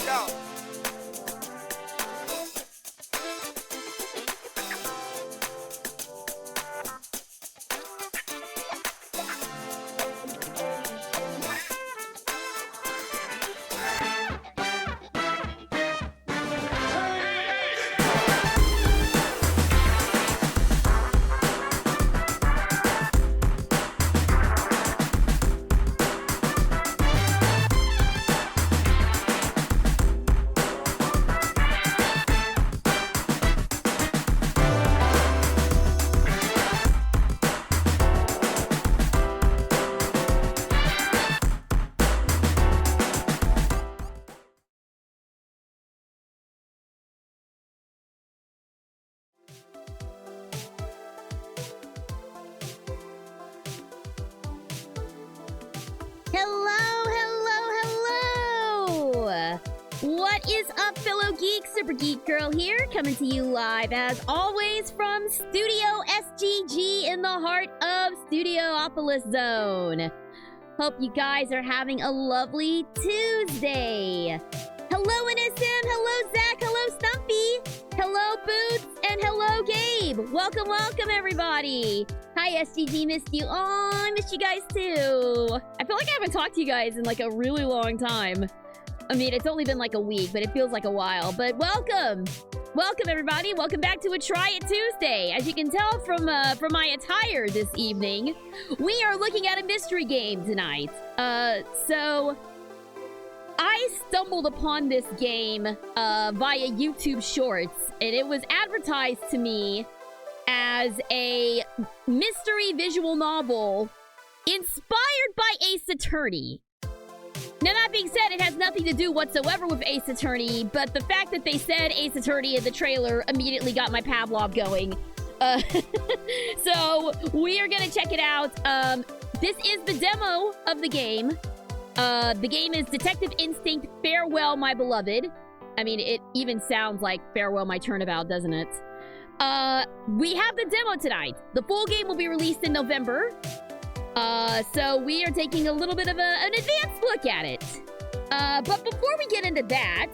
Go. Hello! What is up, fellow geeks? Super Geek Girl here, coming to you live, as always, from Studio SGG in the heart of Studiopolis Zone. Hope you guys are having a lovely Tuesday. Hello, NSM. Hello, Zach. Hello, Stumpy. Hello, Boots. And hello, Gabe. Welcome, welcome, everybody. Hi, SGG. Missed you. Oh, I missed you guys, too. I feel like I haven't talked to you guys in, like, a really long time. I mean, it's only been, like, a week, but it feels like a while. But welcome. Welcome, everybody. Welcome back to a Try It Tuesday. As you can tell from my attire this evening, we are looking at a mystery game tonight. So I stumbled upon this game via YouTube Shorts, and it was advertised to me as a mystery visual novel inspired by Ace Attorney. Now, that being said, it has nothing to do whatsoever with Ace Attorney, but the fact that they said Ace Attorney in the trailer immediately got my Pavlov going. So, we are gonna check it out. This is the demo of the game. The game is Detective Instinct Farewell, My Beloved. I mean, it even sounds like Farewell, My Turnabout, doesn't it? We have the demo tonight. The full game will be released in November. So we are taking a little bit of an advanced look at it. But before we get into that,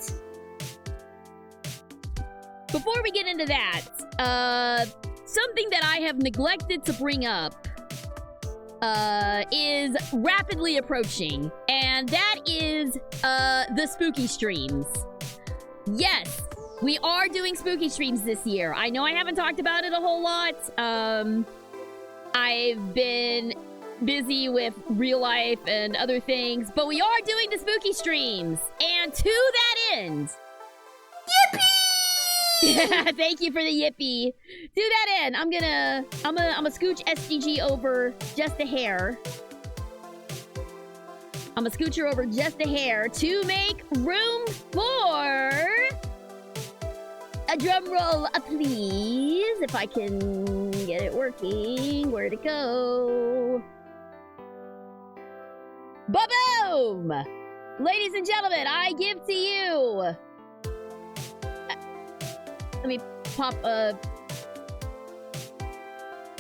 something that I have neglected to bring up is rapidly approaching, and that is the spooky streams. Yes, we are doing spooky streams this year. I know I haven't talked about it a whole lot. I've been busy with real life and other things, but we are doing the spooky streams, and to that end, yippee! Thank you for the yippee. To that end, I'm gonna scooch SGG over just a hair. I'm gonna scooch her over just a hair to make room for a drum roll, please. If I can get it working. Where'd it go? Ba-boom! Ladies and gentlemen, I give to you... let me pop a...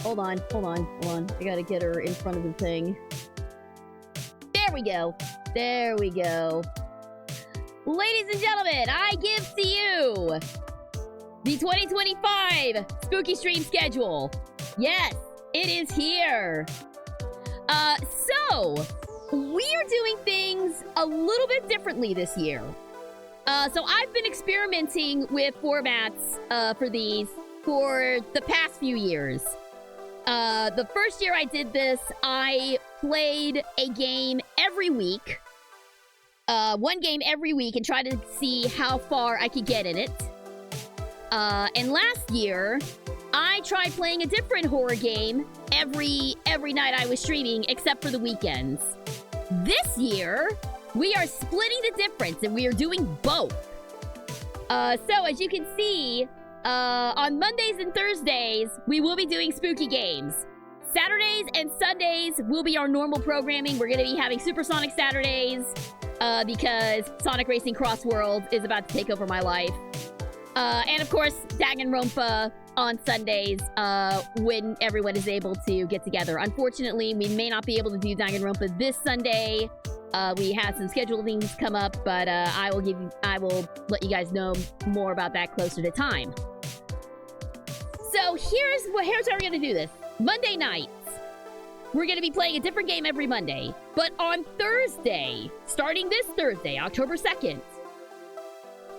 Hold on. I gotta get her in front of the thing. There we go. Ladies and gentlemen, I give to you the 2025 Spooky Stream schedule. Yes, it is here. So... we're doing things a little bit differently this year. So I've been experimenting with formats for these for the past few years. The first year I did this, I played a game every week. One game every week, and tried to see how far I could get in it. And last year, I tried playing a different horror game every night I was streaming, except for the weekends. This year, we are splitting the difference, and we are doing both. So, as you can see, on Mondays and Thursdays, we will be doing spooky games. Saturdays and Sundays will be our normal programming. We're going to be having Supersonic Saturdays, because Sonic Racing Cross World is about to take over my life. And, of course, Danganronpa on Sundays, when everyone is able to get together. Unfortunately, we may not be able to do Danganronpa this Sunday, We had some scheduled things come up, but I will let you guys know more about that closer to time. So here's how we're gonna do this. Monday nights, we're gonna be playing a different game every Monday. But on Thursday, starting this Thursday, October 2nd,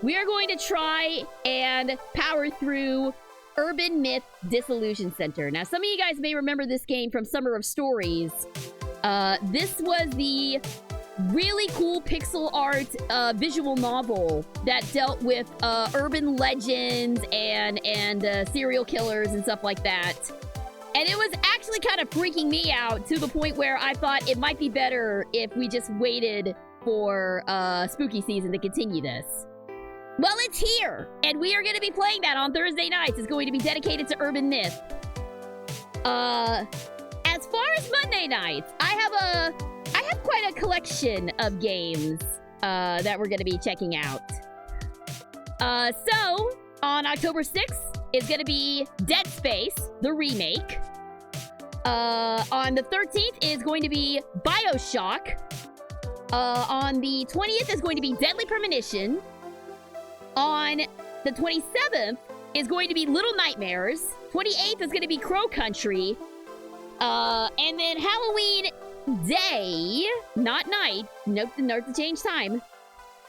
we are going to try and power through Urban Myth Disillusion Center. Now, some of you guys may remember this game from Summer of Stories. This was the really cool pixel art visual novel that dealt with urban legends and serial killers and stuff like that. And it was actually kind of freaking me out to the point where I thought it might be better if we just waited for spooky season to continue this. Well, it's here, and we are going to be playing that on Thursday nights. It's going to be dedicated to Urban Myth. As far as Monday nights, I have quite a collection of games that we're going to be checking out. So, on October 6th, it's going to be Dead Space, the remake. On the 13th is going to be BioShock. On the 20th is going to be Deadly Premonition. On the 27th is going to be Little Nightmares. 28th is going to be Crow Country. And then Halloween day, not night, note to change time.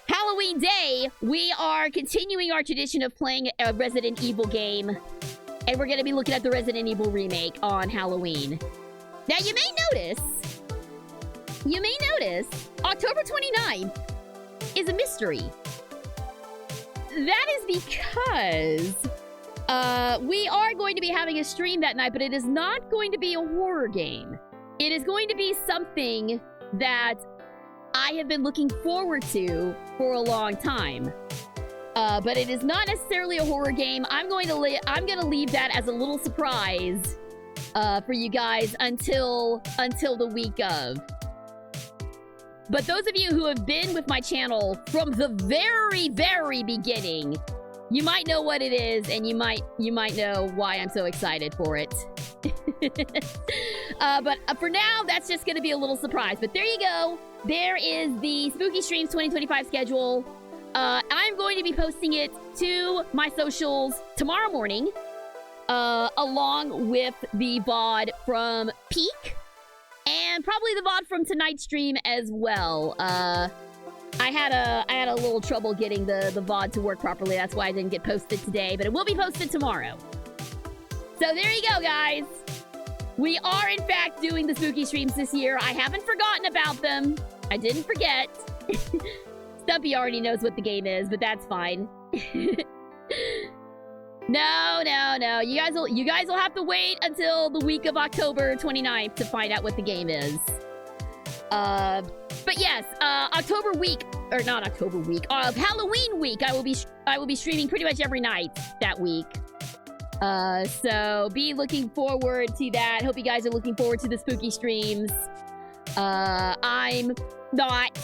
Halloween day, we are continuing our tradition of playing a Resident Evil game. And we're going to be looking at the Resident Evil remake on Halloween. Now, you may notice, October 29th is a mystery. That is because we are going to be having a stream that night, but it is not going to be a horror game. It is going to be something that I have been looking forward to for a long time. But it is not necessarily a horror game. I'm going to leave that as a little surprise for you guys until the week of. But those of you who have been with my channel from the very, very beginning, you might know what it is, and you might know why I'm so excited for it. But for now, that's just going to be a little surprise. But there you go. There is the Spooky Streams 2025 schedule. I'm going to be posting it to my socials tomorrow morning, along with the VOD from Peak. And probably the VOD from tonight's stream as well. I had a little trouble getting the VOD to work properly. That's why I didn't get posted today, but it will be posted tomorrow. So there you go, guys. We are, in fact, doing the spooky streams this year. I haven't forgotten about them. I didn't forget. Stumpy already knows what the game is, but that's fine. No. You guys will have to wait until the week of October 29th to find out what the game is. But yes, Halloween week, I will be streaming pretty much every night that week. So be looking forward to that. Hope you guys are looking forward to the spooky streams. I'm not.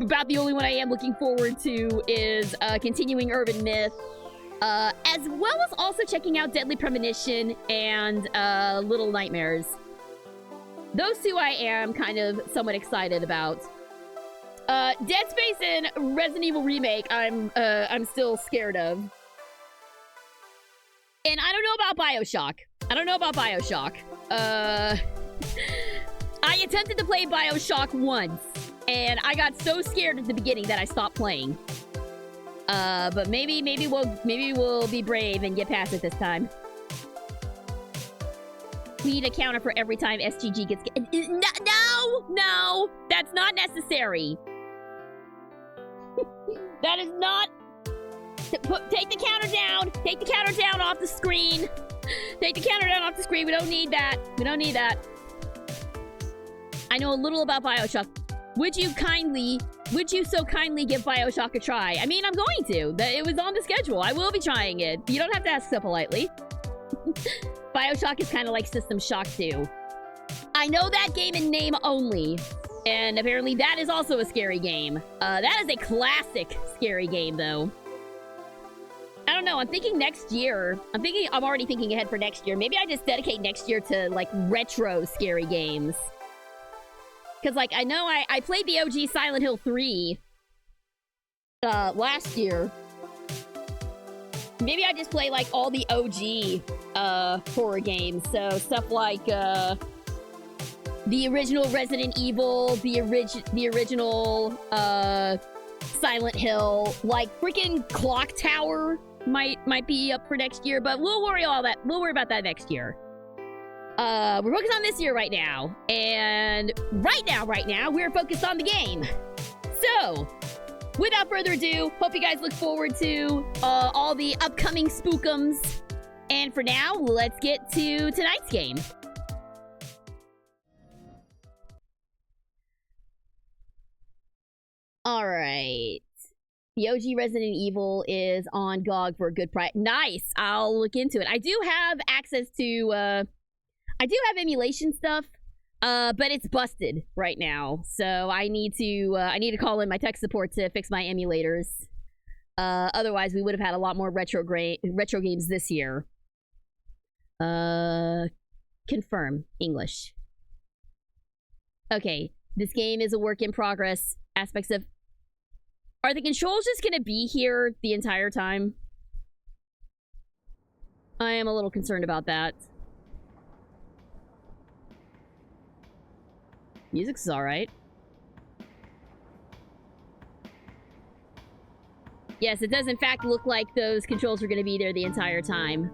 About the only one I am looking forward to is continuing Urban Myth. As well as also checking out Deadly Premonition and Little Nightmares. Those two I am kind of somewhat excited about. Dead Space and Resident Evil Remake, I'm still scared of. And I don't know about BioShock. I attempted to play BioShock once, and I got so scared at the beginning that I stopped playing. But maybe we'll be brave and get past it this time. We need a counter for every time SGG gets... No! That's not necessary. That is not... Take the counter down! Take the counter down off the screen! Take the counter down off the screen! We don't need that! I know a little about BioShock. Would you so kindly give BioShock a try? I mean, I'm going to. It was on the schedule. I will be trying it. You don't have to ask so politely. BioShock is kind of like System Shock 2. I know that game in name only. And apparently that is also a scary game. That is a classic scary game, though. I don't know. I'm thinking next year. I'm already thinking ahead for next year. Maybe I just dedicate next year to, like, retro scary games. Because, like, I know I played the OG Silent Hill 3 last year. Maybe I just play, like, all the OG horror games. So, stuff like the original Resident Evil, the original Silent Hill, like, freaking Clock Tower might be up for next year, but we'll worry about that next year. We're focused on this year right now, and right now, we're focused on the game. So, without further ado, hope you guys look forward to all the upcoming spookums. And for now, let's get to tonight's game. Alright. The OG Resident Evil is on GOG for a good price. Nice! I'll look into it. I do have access to, I do have emulation stuff, but it's busted right now. So I need to call in my tech support to fix my emulators. Otherwise, we would have had a lot more retro games this year. Confirm. English. Okay. This game is a work in progress. Aspects of... Are the controls just gonna be here the entire time? I am a little concerned about that. Music's alright. Yes, it does in fact look like those controls are gonna be there the entire time.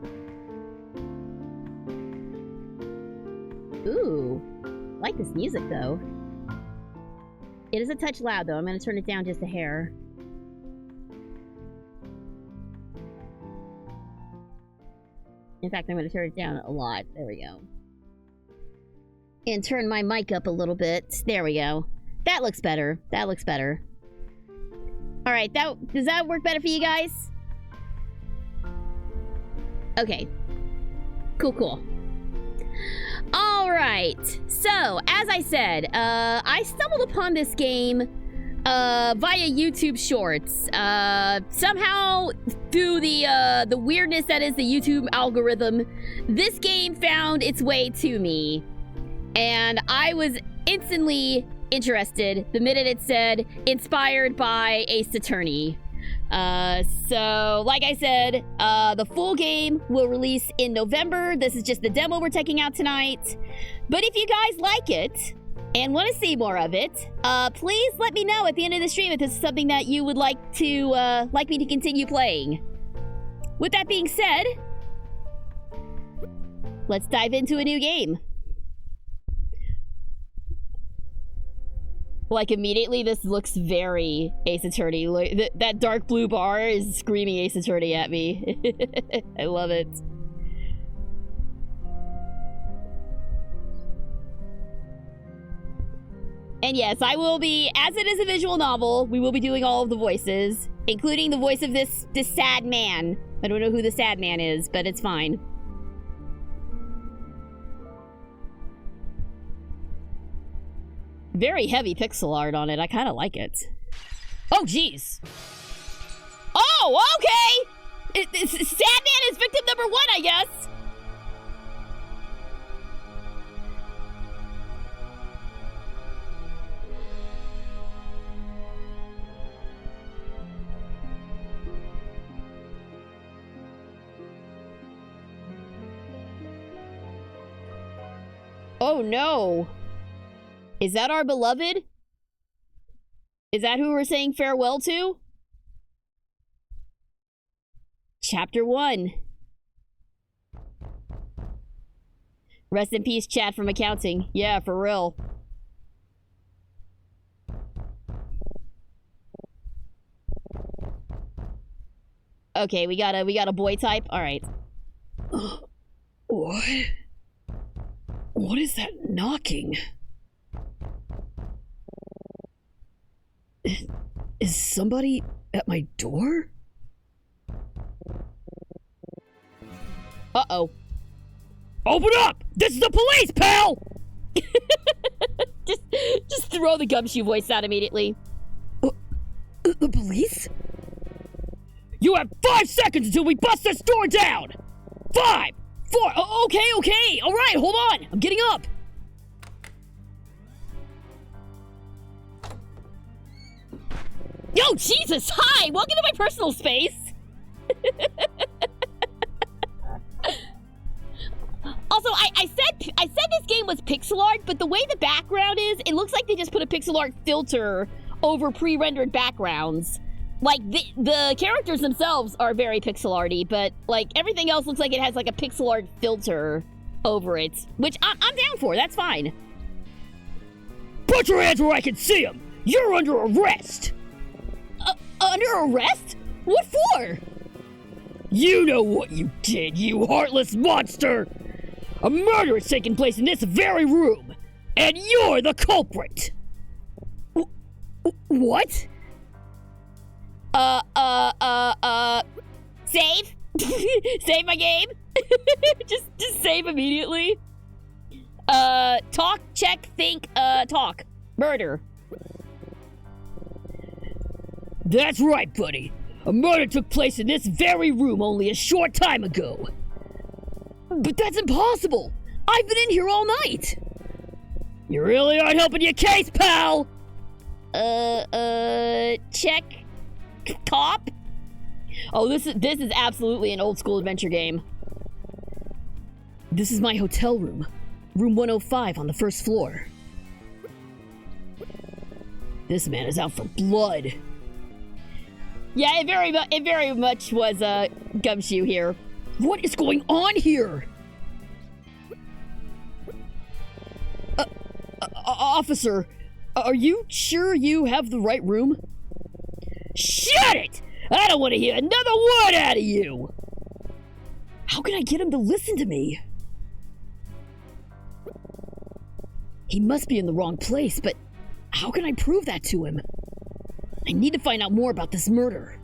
Ooh. I like this music, though. It is a touch loud, though. I'm gonna turn it down just a hair. In fact, I'm gonna turn it down a lot. There we go. And turn my mic up a little bit. There we go. That looks better. That looks better. Alright, does that work better for you guys? Okay. Cool. Alright. So, as I said, I stumbled upon this game via YouTube Shorts. Somehow, through the weirdness that is the YouTube algorithm, this game found its way to me. And I was instantly interested the minute it said, inspired by Ace Attorney. So, like I said, the full game will release in November. This is just the demo we're checking out tonight. But if you guys like it, and want to see more of it, please let me know at the end of the stream if this is something that you would like me to continue playing. With that being said, let's dive into a new game. Like, immediately, this looks very Ace Attorney. Like, that dark blue bar is screaming Ace Attorney at me. I love it. And yes, I will be, as it is a visual novel, we will be doing all of the voices, including the voice of this sad man. I don't know who the sad man is, but it's fine. Very heavy pixel art on it. I kind of like it. Oh, jeez. Oh, okay! Sad man is victim number 1, I guess. Oh, no. Is that our beloved? Is that who we're saying farewell to? Chapter 1. Rest in peace, Chad from accounting. Yeah, for real. Okay, we got a boy type. All right. What? What is that knocking? Is somebody at my door? Uh-oh. Open up! This is the police, pal! just throw the gumshoe voice out immediately. The police? You have 5 seconds until we bust this door down! 5, 4, okay, all right, hold on, I'm getting up. Yo, Jesus! Hi! Welcome to my personal space! Also, I said this game was pixel art, but the way the background is, it looks like they just put a pixel art filter over pre-rendered backgrounds. Like, the characters themselves are very pixel arty, but, like, everything else looks like it has, like, a pixel art filter over it. Which I'm down for, that's fine. Put your hands where I can see them! You're under arrest! Under arrest? What for? You know what you did, you heartless monster! A murder is taking place in this very room, and you're the culprit! What? Save? Save my game? just save immediately. Talk, check, think, talk. Murder. That's right, buddy. A murder took place in this very room only a short time ago. But that's impossible! I've been in here all night! You really aren't helping your case, pal! Check. Cop? Oh, this is absolutely an old school adventure game. This is my hotel room. Room 105 on the first floor. This man is out for blood. Yeah, it very much was, Gumshoe here. What is going on here? Officer, are you sure you have the right room? Shut it! I don't want to hear another word out of you! How can I get him to listen to me? He must be in the wrong place, but how can I prove that to him? I need to find out more about this murder.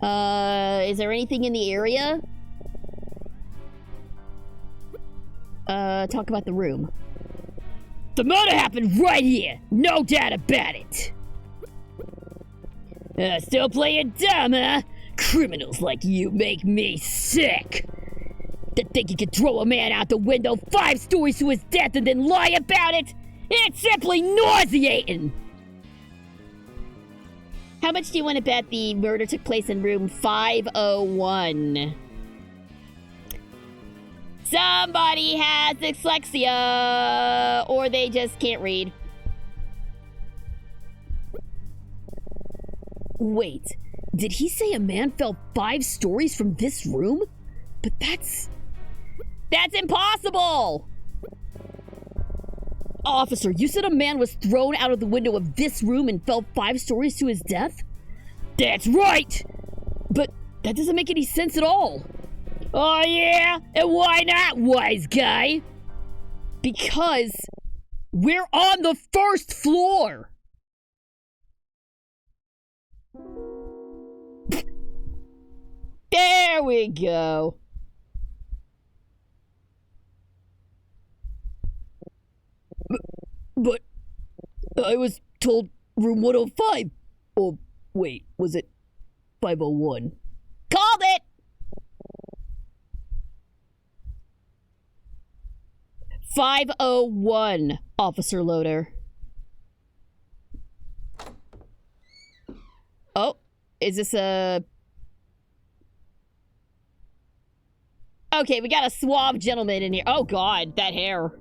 Is there anything in the area? Talk about the room. The murder happened right here! No doubt about it! Still playing dumb, huh? Criminals like you make me sick! To think you could throw a man out the window 5 stories to his death and then lie about it? It's simply nauseating! How much do you want to bet the murder took place in room 501? Somebody has dyslexia, or they just can't read. Wait, did he say a man fell 5 stories from this room? But that's impossible! Officer, you said a man was thrown out of the window of this room and fell 5 stories to his death? That's right! But that doesn't make any sense at all. Oh yeah? And why not, wise guy? Because we're on the first floor! There we go. But I was told room 105. Oh, wait, was it 501? Called it! 501, Officer Loader. Oh, is this a... Okay, we got a suave gentleman in here. Oh god, that hair.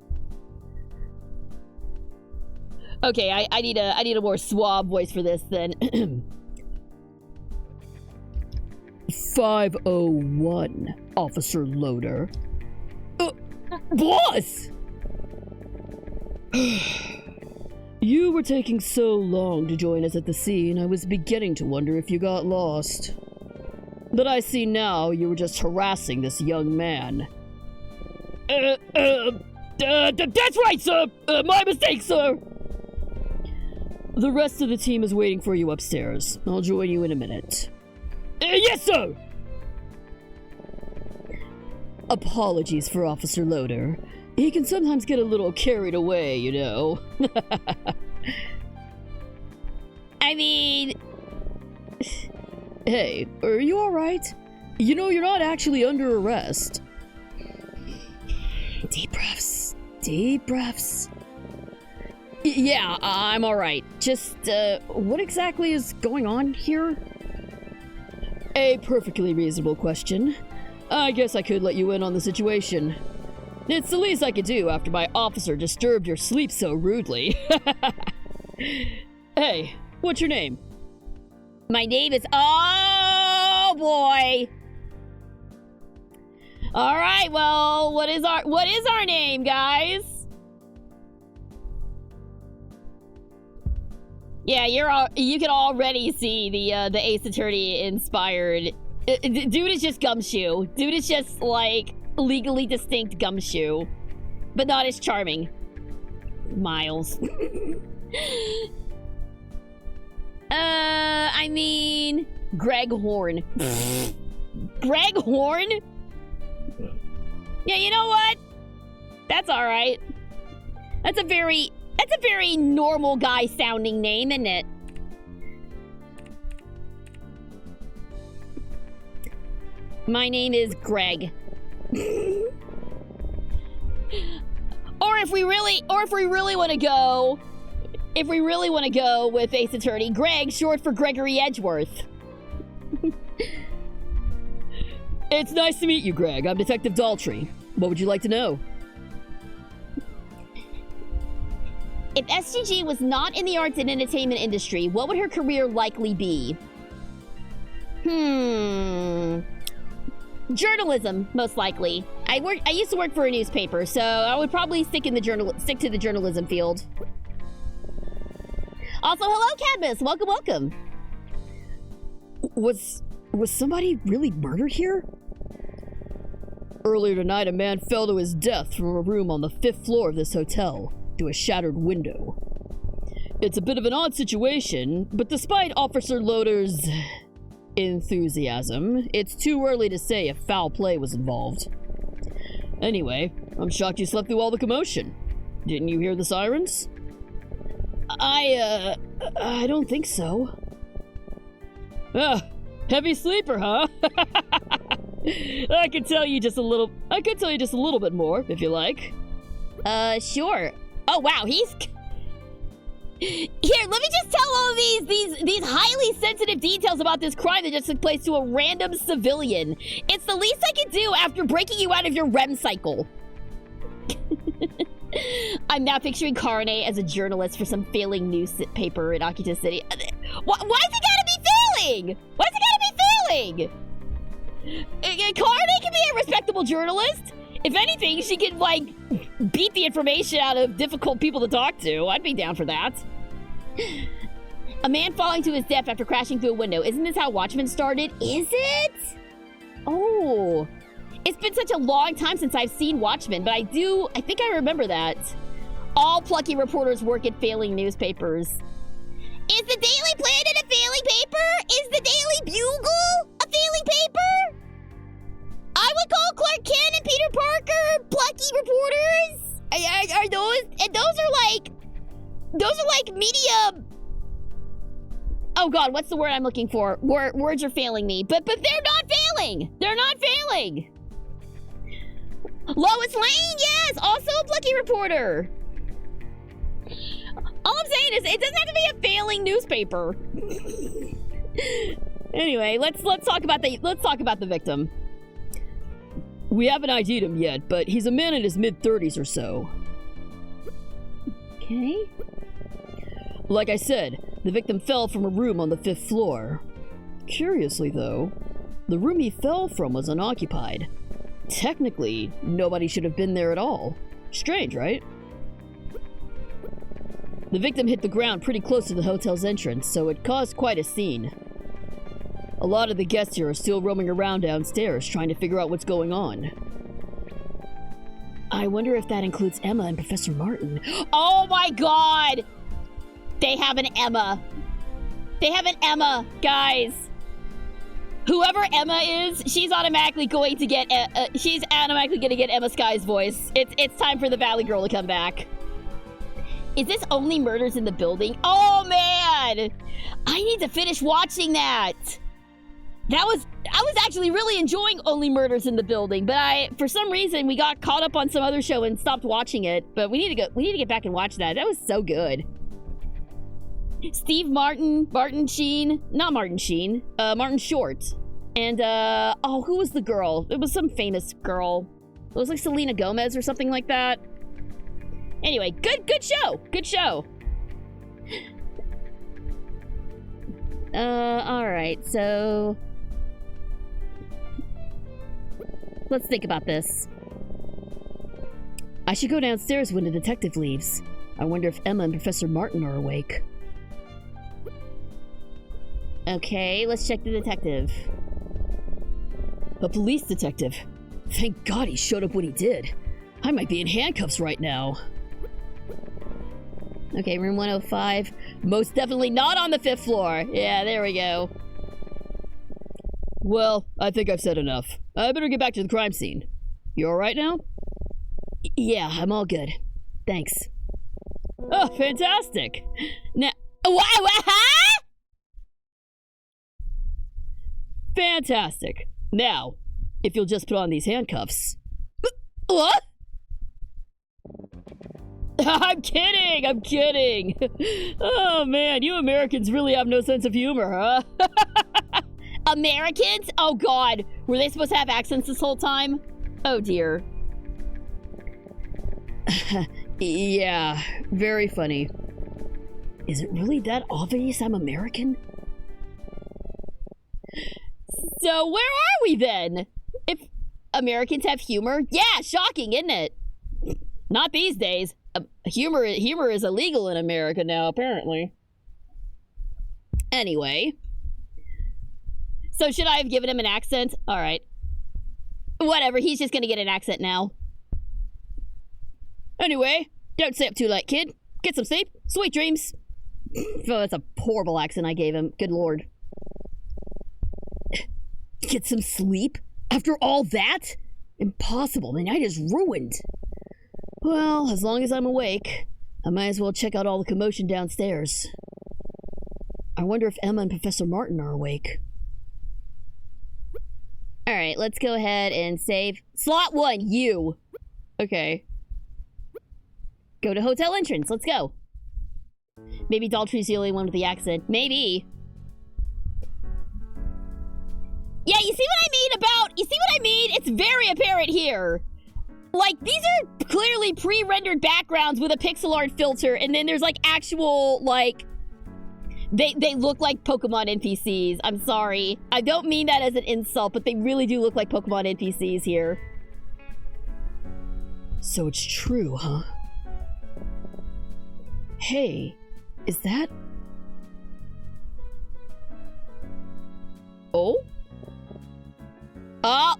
Okay, I need a more suave voice for this then. 501, Officer Loader. Boss! You were taking so long to join us at the scene, I was beginning to wonder if you got lost. But I see now you were just harassing this young man. That's right, sir! My mistake, sir! The rest of the team is waiting for you upstairs. I'll join you in a minute. Yes, sir! Apologies for Officer Loader. He can sometimes get a little carried away, you know. I mean... Hey, are you alright? You know, you're not actually under arrest. Deep breaths. Deep breaths. Yeah, I'm alright. Just, what exactly is going on here? A perfectly reasonable question. I guess I could let you in on the situation. It's the least I could do after my officer disturbed your sleep so rudely. Hey, what's your name? My name is... Oh, boy! Alright, well, what is our name, guys? Yeah, you can already see the Ace Attorney inspired. Dude is just Gumshoe. Dude is just, like, legally distinct Gumshoe. But not as charming. Miles. I mean... Greg Horn. Greg Horn? Yeah, you know what? That's alright. That's a very normal guy sounding name, isn't it? My name is Greg. Or if we really want to go, with Ace Attorney, Greg, short for Gregory Edgeworth. It's nice to meet you, Greg. I'm Detective Daltrey. What would you like to know? If SGG was not in the arts and entertainment industry, what would her career likely be? Journalism, most likely. I used to work for a newspaper, so I would probably stick to the journalism field. Also, hello, Cadmus. Welcome, welcome. Was somebody really murdered here? Earlier tonight, a man fell to his death from a room on the 5th floor of this hotel, through a shattered window. It's a bit of an odd situation, but despite Officer Loader's enthusiasm, it's too early to say if foul play was involved. Anyway, I'm shocked you slept through all the commotion. Didn't you hear the sirens? I don't think so. Ah, heavy sleeper, huh? I could tell you just a little bit more, if you like. Sure. Oh, wow, he's... Here, let me just tell all of these highly sensitive details about this crime that just took place to a random civilian. It's the least I can do after breaking you out of your REM cycle. I'm now picturing Carne as a journalist for some failing newspaper in Akita City. Why's it gotta be failing? Why's it gotta be failing? Carne can be a respectable journalist. If anything, she could, like, beat the information out of difficult people to talk to. I'd be down for that. A man falling to his death after crashing through a window. Isn't this how Watchmen started? Is it? Oh. It's been such a long time since I've seen Watchmen, but I think I remember that. All plucky reporters work at failing newspapers. Is the Daily Planet a failing paper? Is the Daily Bugle a failing paper? I would call Clark Kent and Peter Parker plucky reporters. Are those? And those are like media. Oh God, what's the word I'm looking for? Words are failing me, but they're not failing. They're not failing. Lois Lane, yes, also a plucky reporter. All I'm saying is, it doesn't have to be a failing newspaper. Anyway, let's talk about the victim. We haven't ID'd him yet, but he's a man in his mid-30s or so. Okay. Like I said, the victim fell from a room on the 5th floor. Curiously, though, the room he fell from was unoccupied. Technically, nobody should have been there at all. Strange, right? The victim hit the ground pretty close to the hotel's entrance, so it caused quite a scene. A lot of the guests here are still roaming around downstairs, trying to figure out what's going on. I wonder if that includes Emma and Professor Martin. Oh my God! They have an Emma. They have an Emma, guys. Whoever Emma is, she's automatically going to get Emma Sky's voice. It's time for the Valley Girl to come back. Is this only Murders in the Building? Oh man! I need to finish watching that. I was actually really enjoying Only Murders in the Building, but for some reason, we got caught up on some other show and stopped watching it. But we need to get back and watch that. That was so good. Steve Martin, Martin Sheen, not Martin Sheen, Martin Short. And, oh, who was the girl? It was some famous girl. It was like Selena Gomez or something like that. Anyway, good show. Good show. Alright, so... let's think about this. I should go downstairs when the detective leaves. I wonder if Emma and Professor Martin are awake. Okay, let's check the detective. A police detective. Thank God he showed up when he did. I might be in handcuffs right now. Okay, room 105. Most definitely not on the 5th floor. Yeah, there we go. Well, I think I've said enough. I better get back to the crime scene. You alright now? Yeah, I'm all good. Thanks. Oh, fantastic. Now, huh? Fantastic. Now, if you'll just put on these handcuffs. What? I'm kidding. Oh man, you Americans really have no sense of humor, huh? Americans? Oh God, were they supposed to have accents this whole time? Oh dear. Yeah, very funny. Is it really that obvious I'm American? So where are we then? If Americans have humor? Yeah, shocking, isn't it? Not these days. Humor is illegal in America now, apparently. Anyway. So should I have given him an accent? Alright. Whatever, he's just gonna get an accent now. Anyway, don't stay up too late, kid. Get some sleep. Sweet dreams. Oh, that's a horrible accent I gave him. Good lord. Get some sleep? After all that? Impossible. The night is ruined. Well, as long as I'm awake, I might as well check out all the commotion downstairs. I wonder if Emma and Professor Martin are awake. Alright, let's go ahead and save. Slot 1, you. Okay. Go to hotel entrance. Let's go. Maybe Daltrey's the only one with the accent. Maybe. Yeah, you see what I mean? It's very apparent here. Like, these are clearly pre-rendered backgrounds with a pixel art filter, and then there's, like, actual, like... They look like Pokemon NPCs. I'm sorry. I don't mean that as an insult, but they really do look like Pokemon NPCs here. So it's true, huh? Hey, is that... Oh? Oh!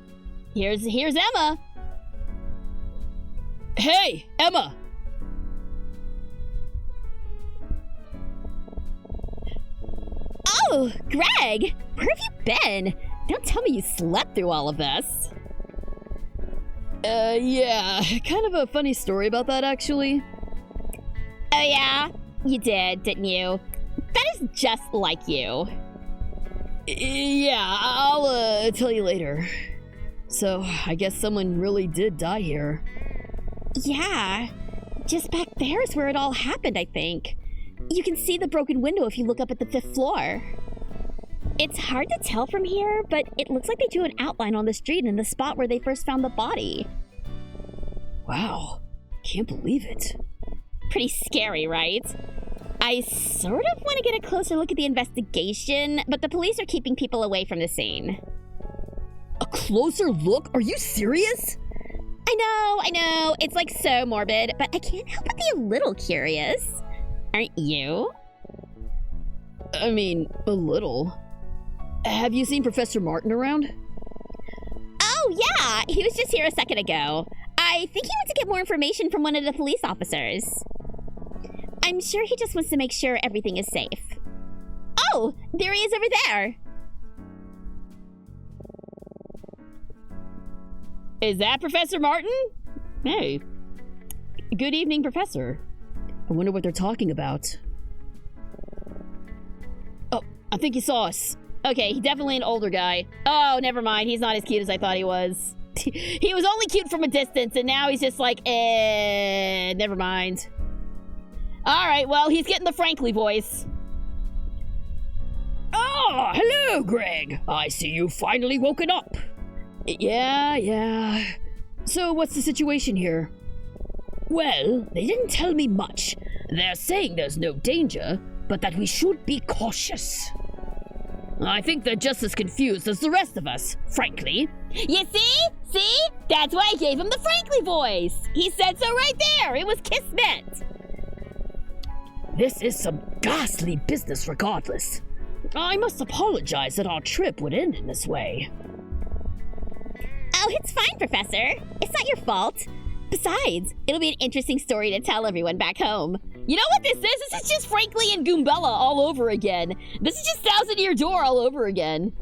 Here's Emma! Hey, Emma! Oh, Greg! Where have you been? Don't tell me you slept through all of this. Yeah. Kind of a funny story about that, actually. Oh, yeah? You did, didn't you? That is just like you. Yeah, I'll, tell you later. So, I guess someone really did die here. Yeah. Just back there is where it all happened, I think. You can see the broken window if you look up at the 5th floor. It's hard to tell from here, but it looks like they drew an outline on the street in the spot where they first found the body. Wow. Can't believe it. Pretty scary, right? I sort of want to get a closer look at the investigation, but the police are keeping people away from the scene. A closer look? Are you serious? I know. It's like so morbid, but I can't help but be a little curious. Aren't you? I mean, a little. Have you seen Professor Martin around? Oh, yeah. He was just here a second ago. I think he went to get more information from one of the police officers. I'm sure he just wants to make sure everything is safe. Oh, there he is over there. Is that Professor Martin? Hey. Good evening, Professor. I wonder what they're talking about. Oh, I think he saw us. Okay, he's definitely an older guy. Oh, never mind. He's not as cute as I thought he was. He was only cute from a distance, and now he's just like, never mind. Alright, well, he's getting the Frankly voice. Ah, hello, Greg. I see you finally woken up. Yeah. So what's the situation here? Well, they didn't tell me much. They're saying there's no danger, but that we should be cautious. I think they're just as confused as the rest of us, frankly. You see? See? That's why I gave him the Frankly voice. He said so right there. It was kismet. This is some ghastly business regardless. I must apologize that our trip would end in this way. Oh, it's fine, Professor. It's not your fault. Besides, it'll be an interesting story to tell everyone back home. You know what this is? This is just Frankly and Goombella all over again. This is just Thousand Year Door all over again.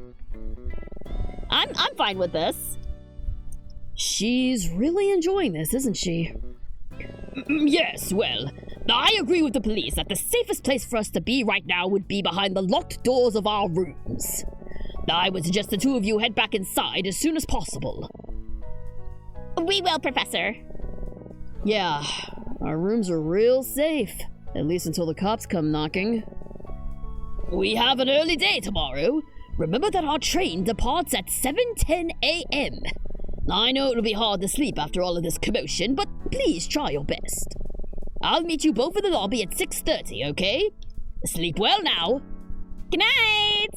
I'm fine with this. She's really enjoying this, isn't she? Yes, well, I agree with the police that the safest place for us to be right now would be behind the locked doors of our rooms. I would suggest the two of you head back inside as soon as possible. We will, Professor. Yeah, our rooms are real safe. At least until the cops come knocking. We have an early day tomorrow. Remember that our train departs at 7:10 a.m. I know it'll be hard to sleep after all of this commotion, but please try your best. I'll meet you both in the lobby at 6:30, okay? Sleep well now. Good night.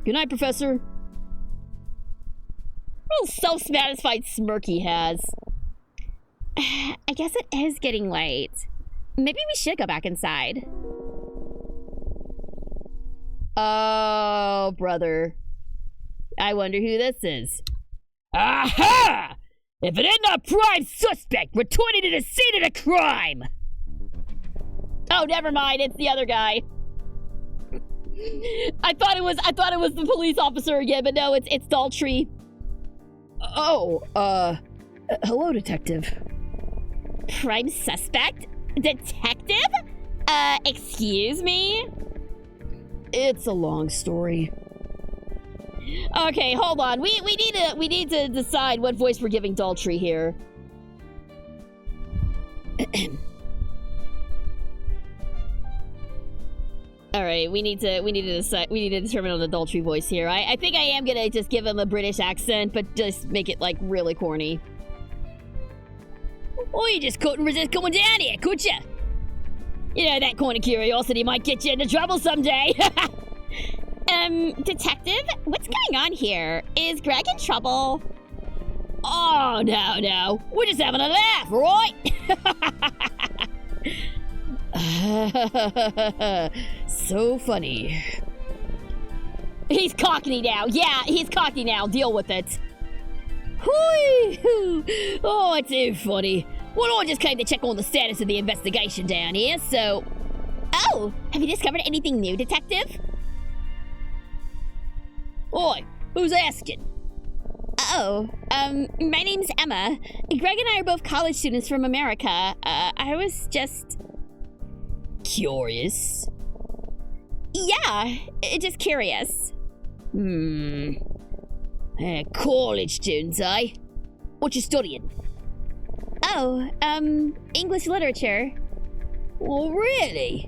Good night, Professor. Real self-satisfied smirk he has. I guess it is getting late. Maybe we should go back inside. Oh, brother. I wonder who this is. Aha! If it isn't a prime suspect returning to the scene of the crime! Oh, never mind. It's the other guy. I thought it was the police officer again, but no, it's Daltrey. Oh, hello, detective. Prime suspect? Detective? Excuse me? It's a long story. Okay, hold on. We need to decide what voice we're giving Daltrey here. All right, we need to decide. We need to determine on the Daltrey voice here. I think I am gonna just give him a British accent, but just make it like really corny. Oh, you just couldn't resist coming down here, could you? You know, that kind of curiosity might get you into trouble someday. Detective, what's going on here? Is Greg in trouble? Oh, no. We're just having a laugh, right? So funny. He's Cockney now. Yeah, he's Cockney now. Deal with it. Oh, it's too funny. Well, I just came to check on the status of the investigation down here, so... Oh, have you discovered anything new, Detective? Oi, who's asking? Oh, my name's Emma. Greg and I are both college students from America. I was just... Curious? Yeah, just curious. College students, eh? What you studying? Oh, English literature. Oh, really?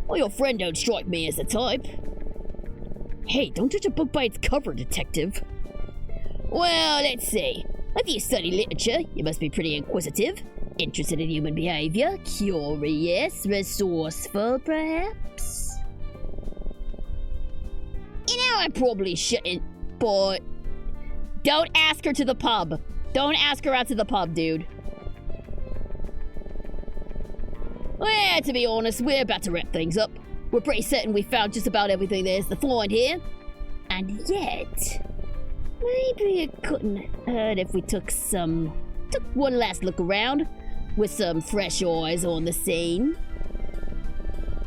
Well, your friend don't strike me as the type. Hey, don't judge a book by its cover, detective. Well, let's see. If you study literature, you must be pretty inquisitive, interested in human behavior, curious, resourceful, perhaps? You know, I probably shouldn't, but... Don't ask her to the pub. Don't ask her out to the pub, dude. Well, to be honest, we're about to wrap things up. We're pretty certain we found just about everything there is to find here. And yet, maybe it couldn't hurt if we took one last look around with some fresh eyes on the scene.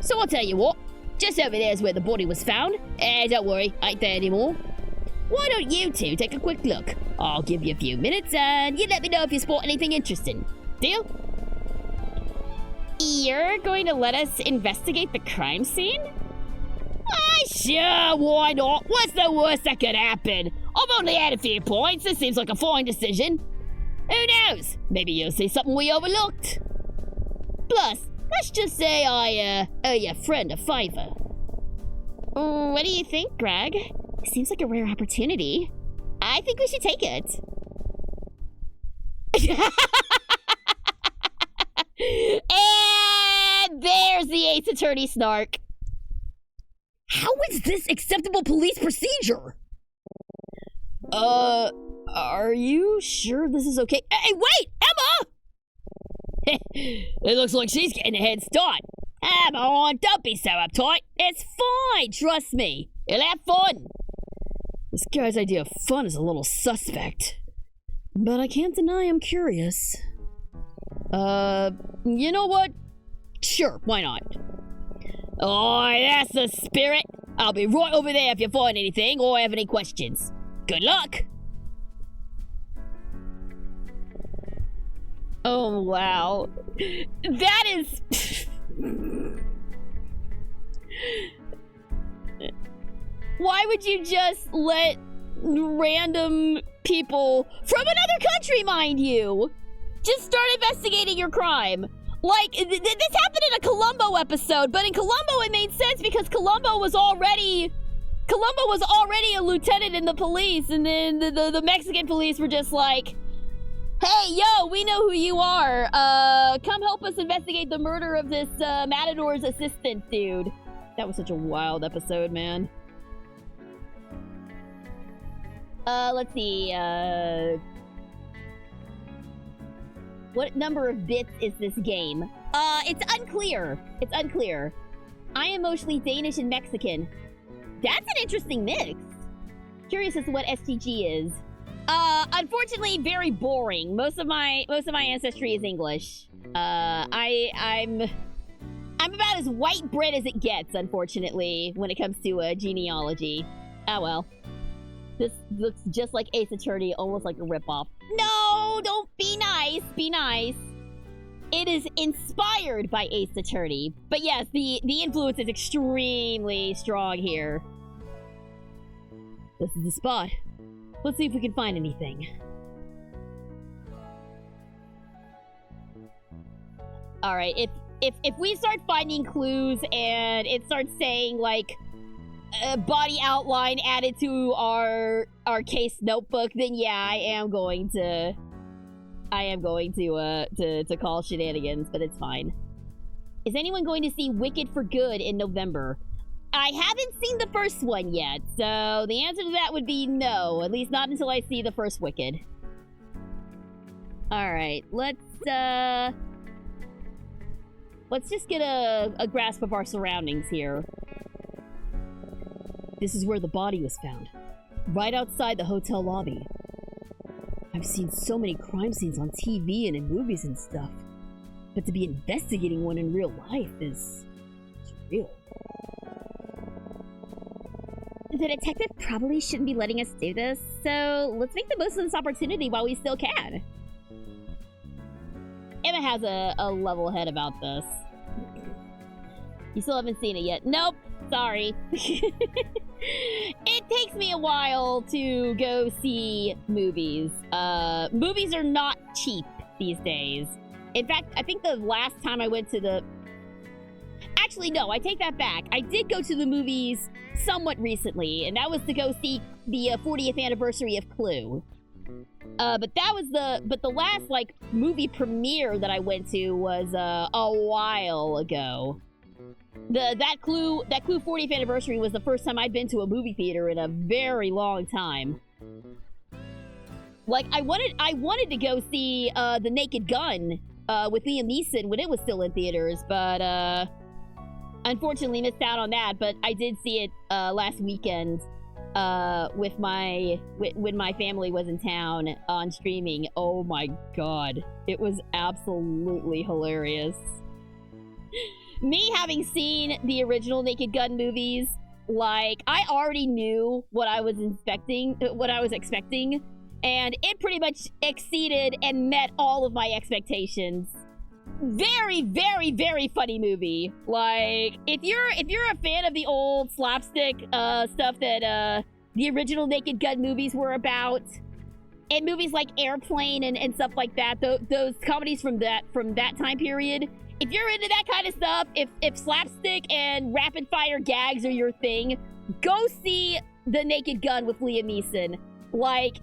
So I'll tell you what, just over there's where the body was found. Don't worry, ain't there anymore. Why don't you two take a quick look? I'll give you a few minutes and you let me know if you spot anything interesting. Deal? You're going to let us investigate the crime scene? Sure, why not? What's the worst that could happen? I've only had a few points. This seems like a fine decision. Who knows? Maybe you'll see something we overlooked. Plus, let's just say I owe your friend a favor. What do you think, Greg? Seems like a rare opportunity. I think we should take it. And there's the Ace Attorney snark. How is this acceptable police procedure? Are you sure this is okay? Hey, wait, Emma! It looks like she's getting a head start. Come on, don't be so uptight. It's fine, trust me. You'll have fun. This guy's idea of fun is a little suspect. But I can't deny I'm curious. You know what? Sure, why not? Oh, that's the spirit. I'll be right over there if you find anything or have any questions. Good luck. Oh, wow. That is... Why would you just let random people from another country, mind you, just start investigating your crime? Like, this happened in a Columbo episode, but in Columbo it made sense because Columbo was already a lieutenant in the police, and then the Mexican police were just like, hey, yo, we know who you are. Come help us investigate the murder of this Matador's assistant dude. That was such a wild episode, man. Let's see, what number of bits is this game? It's unclear. It's unclear. I am mostly Danish and Mexican. That's an interesting mix. Curious as to what SGG is. Unfortunately, very boring. Most of my ancestry is English. I'm about as white bread as it gets, unfortunately, when it comes to genealogy. Oh well. This looks just like Ace Attorney, almost like a ripoff. No, don't be nice. Be nice. It is inspired by Ace Attorney. But yes, the influence is extremely strong here. This is the spot. Let's see if we can find anything. Alright, if we start finding clues and it starts saying, like, body outline added to our case notebook, then yeah, I am going to call shenanigans, but it's fine. Is anyone going to see Wicked for Good in November? I haven't seen the first one yet, so the answer to that would be no, at least not until I see the first Wicked. Alright, let's just get a grasp of our surroundings here. This is where the body was found, right outside the hotel lobby. I've seen so many crime scenes on TV and in movies and stuff, but to be investigating one in real life is surreal. The detective probably shouldn't be letting us do this, so let's make the most of this opportunity while we still can. Emma has a level head about this. You still haven't seen it yet. Nope. Sorry. It takes me a while to go see movies. Movies are not cheap these days. In fact, I think the last time I went to the... Actually, no, I take that back. I did go to the movies somewhat recently, and that was to go see the 40th anniversary of Clue. But the last, like, movie premiere that I went to was a while ago. That Clue 40th anniversary was the first time I'd been to a movie theater in a very long time. Like, I wanted to go see The Naked Gun with Liam Neeson when it was still in theaters, but unfortunately missed out on that. But I did see it last weekend when my family was in town on streaming. Oh my god, it was absolutely hilarious. Me having seen the original Naked Gun movies, like, I already knew what I was expecting, and it pretty much exceeded and met all of my expectations. very, very, very funny movie. Like, if you're a fan of the old slapstick stuff that the original Naked Gun movies were about, and movies like Airplane and stuff like that, those comedies from that time period, if you're into that kind of stuff, if slapstick and rapid fire gags are your thing, go see The Naked Gun with Liam Neeson. Like,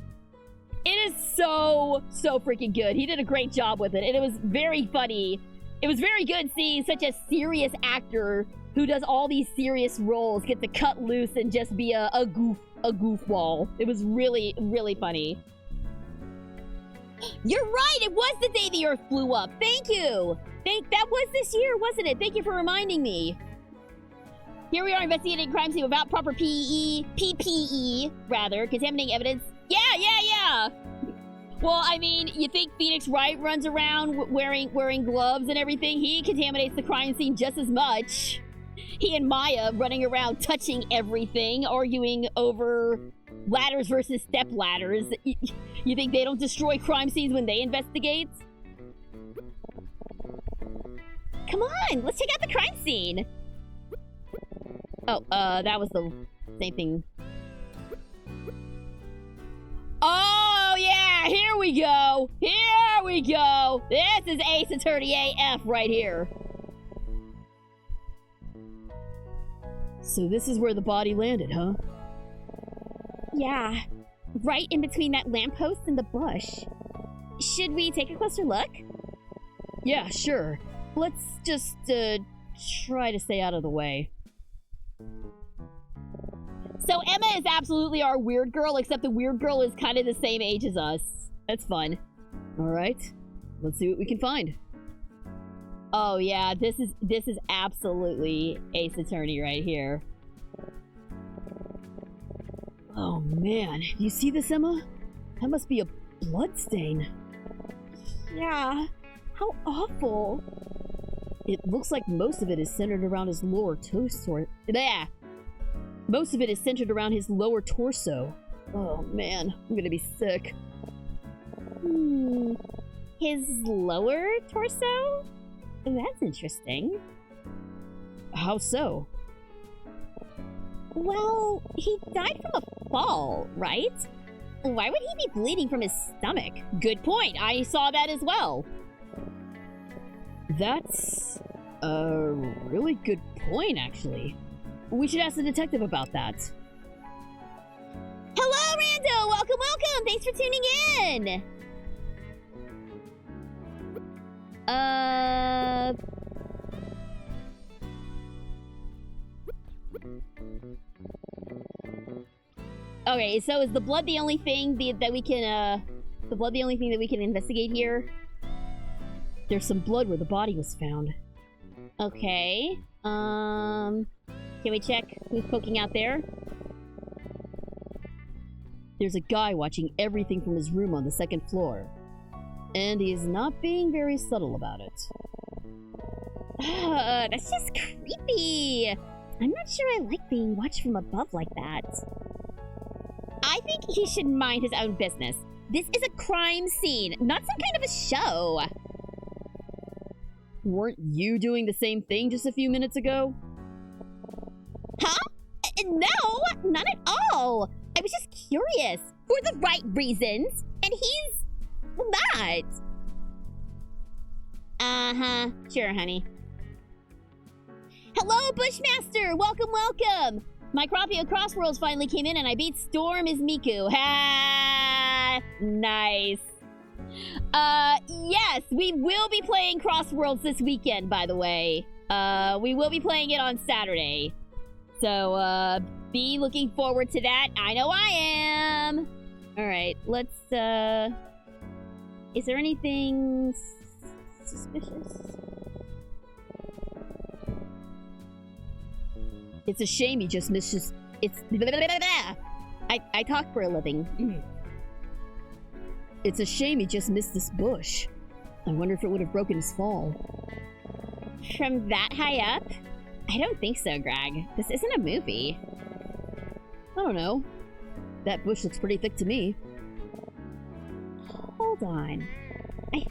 it is so freaking good. He did a great job with it, and it was very funny. It was very good seeing such a serious actor who does all these serious roles get to cut loose and just be a goofball. It was really, really funny. You're right, it was the day the Earth blew up. Thank you. That was this year, wasn't it? Thank you for reminding me. Here we are investigating a crime scene without proper PPE, rather, contaminating evidence. Yeah. Well, I mean, you think Phoenix Wright runs around wearing gloves and everything? He contaminates the crime scene just as much. He and Maya running around touching everything, arguing over ladders versus step ladders. You think they don't destroy crime scenes when they investigate? Come on, let's check out the crime scene. Oh, that was the same thing. Oh, yeah, here we go. Here we go. This is Ace Attorney AF right here. So this is where the body landed, huh? Yeah, right in between that lamppost and the bush. Should we take a closer look? Yeah, sure. Let's just, try to stay out of the way. So Emma is absolutely our weird girl, except the weird girl is kind of the same age as us. That's fun. All right, let's see what we can find. Oh yeah, this is absolutely Ace Attorney right here. Oh man, you see this, Emma? That must be a blood stain. Yeah, how awful. It looks like most of it is centered around his lower torso. There. Most of it is centered around his lower torso. Oh man, I'm gonna be sick. His lower torso? That's interesting. How so? Well, he died from a fall, right? Why would he be bleeding from his stomach? Good point. I saw that as well. That's a really good point, actually. We should ask the detective about that. Hello, Rando! Welcome, welcome! Thanks for tuning in! Okay, so is the blood the only thing that we can, the blood the only thing that we can investigate here? There's some blood where the body was found. Okay, can we check who's poking out there? There's a guy watching everything from his room on the second floor. And he is not being very subtle about it. That's just creepy. I'm not sure I like being watched from above like that. I think he should mind his own business. This is a crime scene, not some kind of a show. Weren't you doing the same thing just a few minutes ago? Huh? No, not at all. I was just curious for the right reasons, and he's not. Uh-huh. Sure, honey. Hello, Bushmaster! Welcome, welcome! My Crappio Crossworlds finally came in and I beat Storm as Miku. Ha! Nice. Yes, we will be playing Crossworlds this weekend, by the way. We will be playing it on Saturday. So, be looking forward to that. I know I am! Alright, let's, is there anything suspicious? It's a shame he just missed his... I talk for a living. It's a shame he just missed this bush. I wonder if it would have broken his fall. From that high up? I don't think so, Greg. This isn't a movie. I don't know. That bush looks pretty thick to me. Hold on. I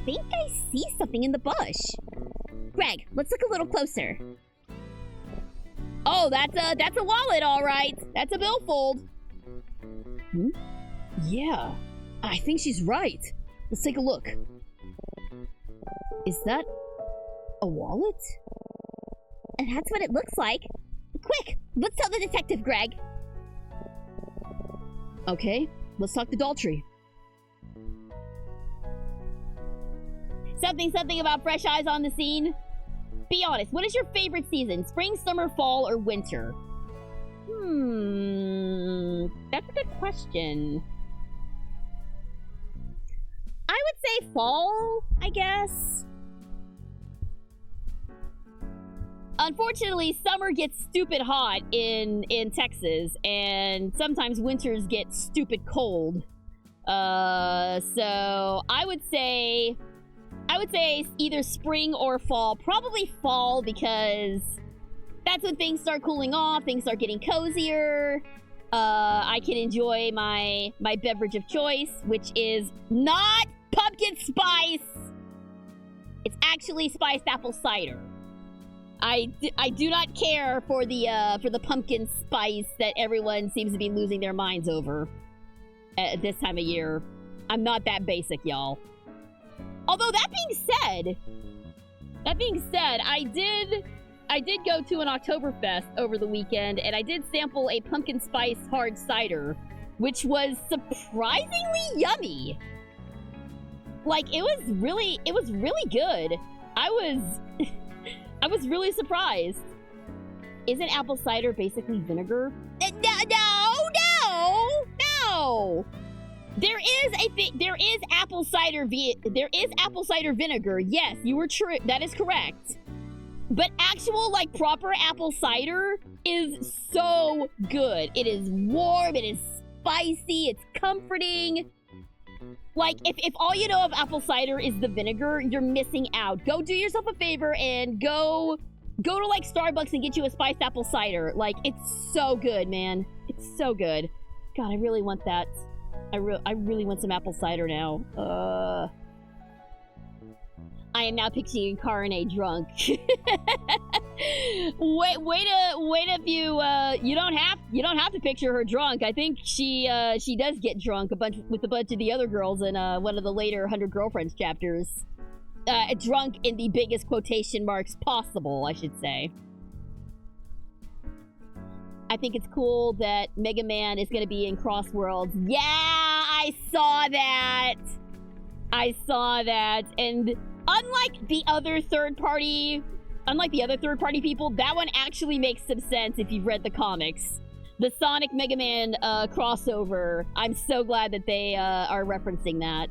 think I see something in the bush. Greg, let's look a little closer. Oh, that's a wallet, all right. That's a billfold. Hmm? Yeah, I think she's right. Let's take a look. Is that a wallet? And that's what it looks like. Quick, let's tell the detective, Greg. Okay, let's talk to Daltrey. Something about fresh eyes on the scene. Be honest, what is your favorite season? Spring, summer, fall, or winter? That's a good question. I would say fall, I guess. Unfortunately, summer gets stupid hot in Texas, and sometimes winters get stupid cold. So I would say either spring or fall. Probably fall, because that's when things start cooling off, things start getting cozier. I can enjoy my beverage of choice, which is not pumpkin spice. It's actually spiced apple cider. I do not care for the pumpkin spice that everyone seems to be losing their minds over at this time of year. I'm not that basic, y'all. Although that being said, I did go to an Oktoberfest over the weekend, and I did sample a pumpkin spice hard cider, which was surprisingly yummy. Like, it was really good. I was really surprised. Isn't apple cider basically vinegar? No! There is apple cider vinegar. Yes, you were true. That is correct. But actual, like, proper apple cider is so good. It is warm, it is spicy, it's comforting. Like, if all you know of apple cider is the vinegar, you're missing out. Go do yourself a favor and go to, like, Starbucks and get you a spiced apple cider. Like, it's so good, man. It's so good. God, I really want that. I really want some apple cider now. I am now picturing Karine drunk. wait if you don't have to picture her drunk. I think she does get drunk with a bunch of the other girls in one of the later 100 Girlfriends chapters. Drunk in the biggest quotation marks possible, I should say. I think it's cool that Mega Man is going to be in Crossworlds. Yeah, I saw that. And unlike the other third-party people, that one actually makes some sense if you've read the comics. The Sonic Mega Man crossover, I'm so glad that they are referencing that.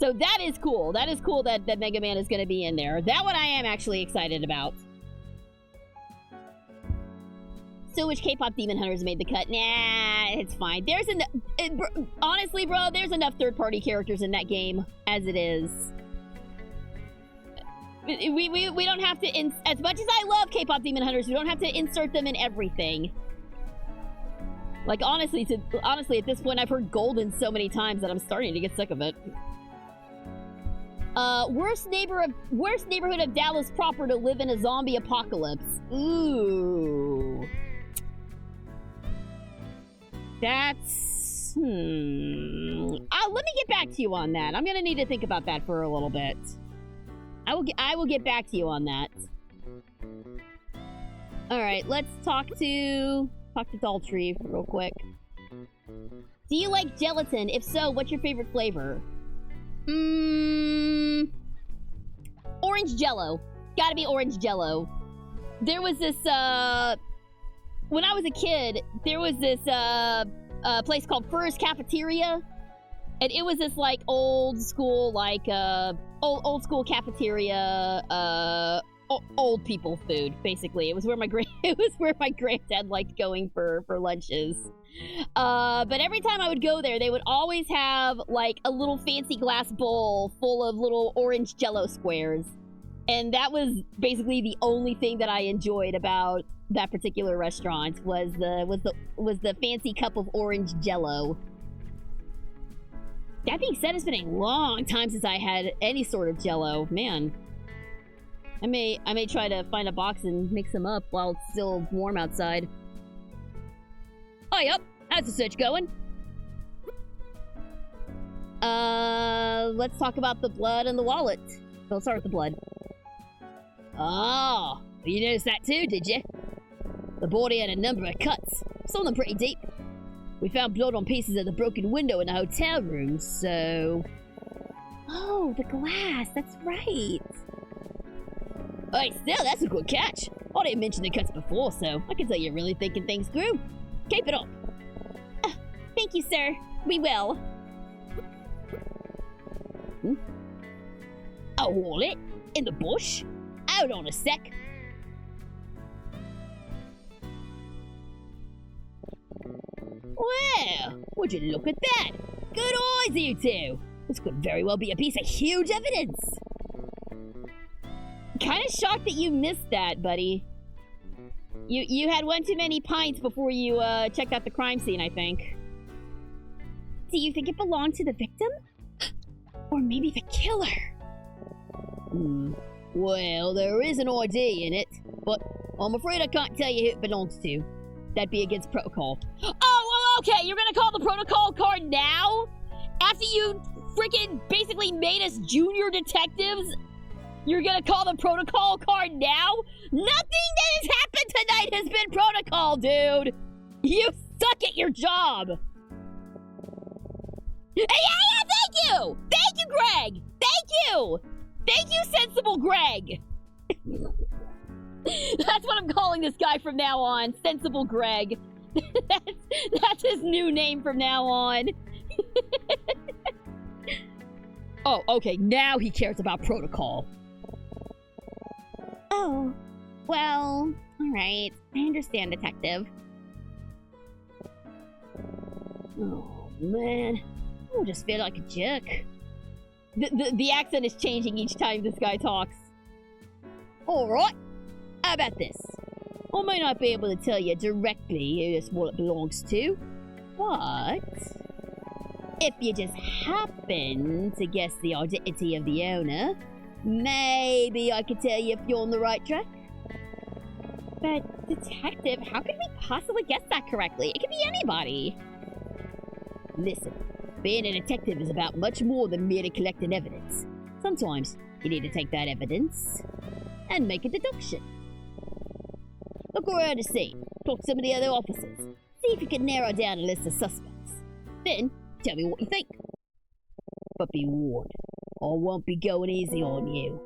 So that is cool. That is cool that Mega Man is going to be in there. That one I am actually excited about. So which K-pop Demon Hunters made the cut? Nah, it's fine. Honestly, bro, there's enough third-party characters in that game as it is. We don't have to, as much as I love K-pop Demon Hunters, we don't have to insert them in everything. Like, honestly, at this point, I've heard Golden so many times that I'm starting to get sick of it. Worst neighborhood of Dallas proper to live in a zombie apocalypse. Ooh. That's... Let me get back to you on that. I'm gonna need to think about that for a little bit. I will get back to you on that. Alright, let's talk to Daltrey real quick. Do you like gelatin? If so, what's your favorite flavor? Orange Jello. Gotta be orange Jello. There was this, when I was a kid, there was this, place called Furr's Cafeteria. And it was this, like, old school, like, old school cafeteria, old people food, basically. It was where my granddad liked going for lunches. But every time I would go there, they would always have, like, a little fancy glass bowl full of little orange Jello squares. And that was basically the only thing that I enjoyed about that particular restaurant was the fancy cup of orange Jello. That being said, it's been a long time since I had any sort of Jello. Man, I may try to find a box and mix them up while it's still warm outside. Oh, yep. How's the search going? Let's talk about the blood and the wallet. We'll start with the blood. Oh, you noticed that too, did you? The body had a number of cuts, some of them pretty deep. We found blood on pieces of the broken window in the hotel room, so... Oh, the glass, that's right. Hey, still, that's a good catch. I didn't mention the cuts before, so I can tell you're really thinking things through. Keep it up. Thank you, sir. We will. A wallet? In the bush? Hold on a sec. Well, would you look at that? Good eyes, you two. This could very well be a piece of huge evidence. Kind of shocked that you missed that, buddy. You had one too many pints before you checked out the crime scene, I think. Do you think it belonged to the victim? Or maybe the killer? Well, there is an ID in it, but I'm afraid I can't tell you who it belongs to. That'd be against protocol. Oh, well, okay, you're gonna call the protocol card now? After you freaking basically made us junior detectives? You're gonna call the protocol card now? Nothing that has happened tonight has been protocol, dude! You suck at your job! Yeah, thank you! Thank you, Greg! Thank you! Thank you, sensible Greg! That's what I'm calling this guy from now on. Sensible Greg. That's his new name from now on. Oh, okay, now he cares about protocol. Oh, well, alright. I understand, detective. Oh, man. I just feel like a jerk. The accent is changing each time this guy talks. Alright, how about this? I may not be able to tell you directly who this wallet belongs to, but if you just happen to guess the identity of the owner, maybe I could tell you if you're on the right track. But, detective, how could we possibly guess that correctly? It could be anybody. Listen, being a detective is about much more than merely collecting evidence. Sometimes you need to take that evidence and make a deduction. Look around the scene, talk to some of the other officers, see if you can narrow down a list of suspects. Then, tell me what you think. But be warned, I won't be going easy on you.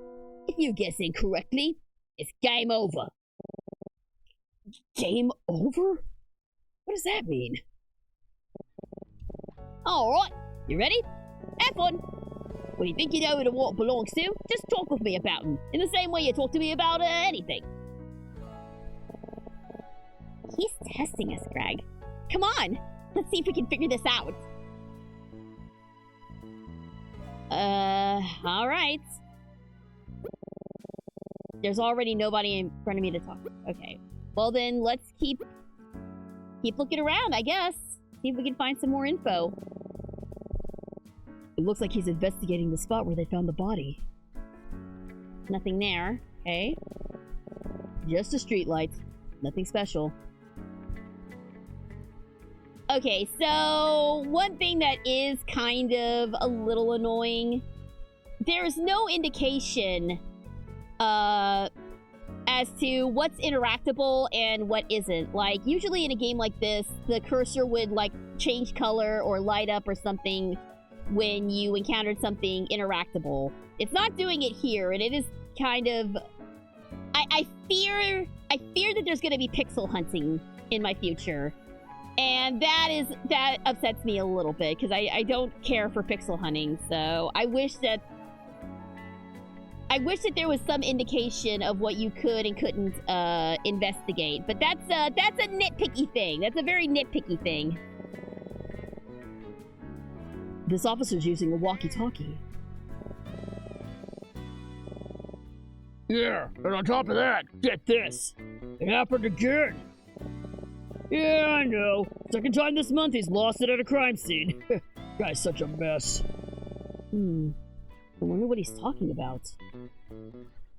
If you guess incorrectly, it's game over. Game over? What does that mean? Alright, you ready? Have fun! When you think you know who the wallet belongs to, just talk with me about him, in the same way you talk to me about anything. He's testing us, Greg. Come on, let's see if we can figure this out. Alright. There's already nobody in front of me to talk to. Okay. Well then, let's keep looking around, I guess. See if we can find some more info. It looks like he's investigating the spot where they found the body. Nothing there. Okay. Just a street light. Nothing special. Okay, so one thing that is kind of a little annoying, there's no indication as to what's interactable and what isn't. Like, usually in a game like this, the cursor would, like, change color or light up or something when you encountered something interactable. It's not doing it here, and it is kind of... I fear that there's gonna be pixel hunting in my future. And that upsets me a little bit, because I don't care for pixel hunting, so I wish that there was some indication of what you could and couldn't investigate. But that's a nitpicky thing. That's a very nitpicky thing. This officer's using a walkie-talkie. Yeah, and on top of that, get this. It happened again. Yeah, I know. Second time this month he's lost it at a crime scene. Guy's such a mess. I wonder what he's talking about.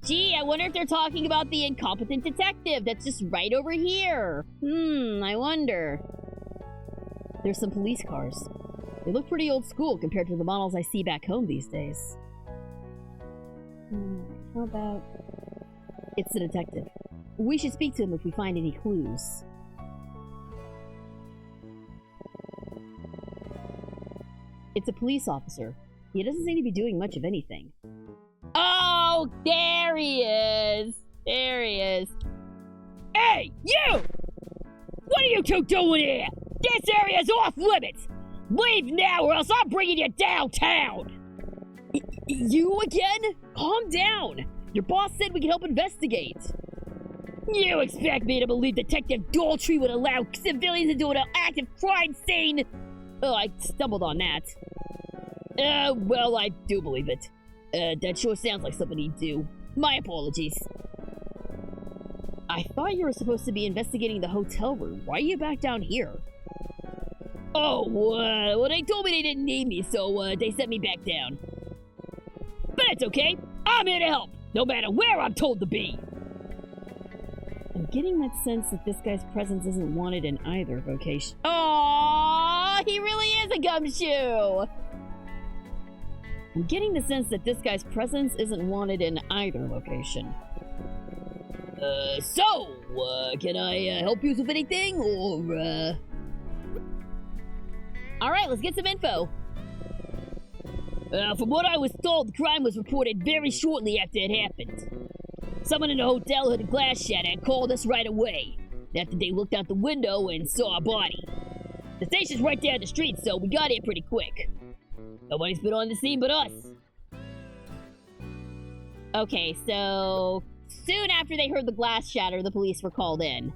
Gee, I wonder if they're talking about the incompetent detective that's just right over here. I wonder. There's some police cars. They look pretty old school compared to the models I see back home these days. How about... It's the detective. We should speak to him if we find any clues. It's a police officer. He doesn't seem to be doing much of anything. Oh, there he is. There he is. Hey, you! What are you two doing here? This area's off limits! Leave now or else I'm bringing you downtown! You again? Calm down! Your boss said we could help investigate. You expect me to believe Detective Daltrey would allow civilians into an active crime scene? Oh, I stumbled on that. Well, I do believe it. That sure sounds like something he'd do. My apologies. I thought you were supposed to be investigating the hotel room. Why are you back down here? Oh, well, they told me they didn't need me, so they sent me back down. But it's okay. I'm here to help, no matter where I'm told to be. I'm getting that sense that this guy's presence isn't wanted in either vocation. Aww, he really is a gumshoe. I'm getting the sense that this guy's presence isn't wanted in either location. Can I help you with anything, or, Alright, let's get some info. From what I was told, the crime was reported very shortly after it happened. Someone in the hotel heard a glass shatter and called us right away. After they looked out the window and saw a body. The station's right down the street, so we got here pretty quick. Nobody's been on the scene but us. Okay, so soon after they heard the glass shatter, the police were called in.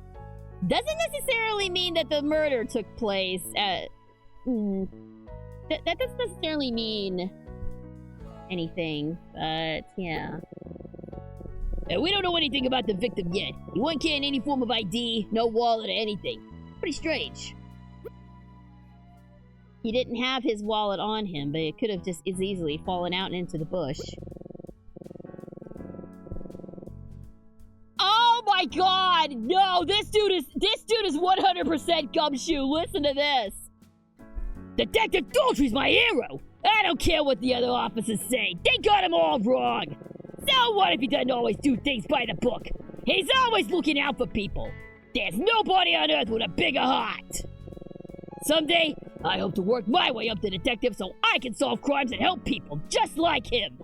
Doesn't necessarily mean that the murder took place at... That doesn't necessarily mean anything, but yeah. We don't know anything about the victim yet. He wasn't carrying any form of ID, no wallet or anything. Pretty strange. He didn't have his wallet on him, but it could have just as easily fallen out and into the bush. Oh my god! No, this dude is 100% gumshoe. Listen to this. Detective Daltrey's my hero. I don't care what the other officers say. They got him all wrong. So what if he doesn't always do things by the book? He's always looking out for people. There's nobody on earth with a bigger heart. Someday, I hope to work my way up to detective so I can solve crimes and help people just like him.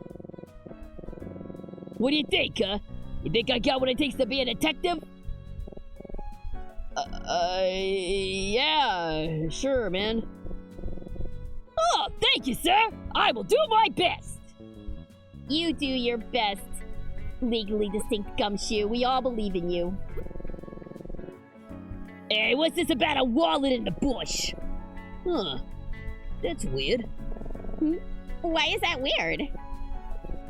What do you think, huh? You think I got what it takes to be a detective? Yeah, sure, man. Oh, thank you, sir. I will do my best. You do your best, legally distinct gumshoe. We all believe in you. Hey, what's this about a wallet in the bush? Huh. That's weird. Why is that weird?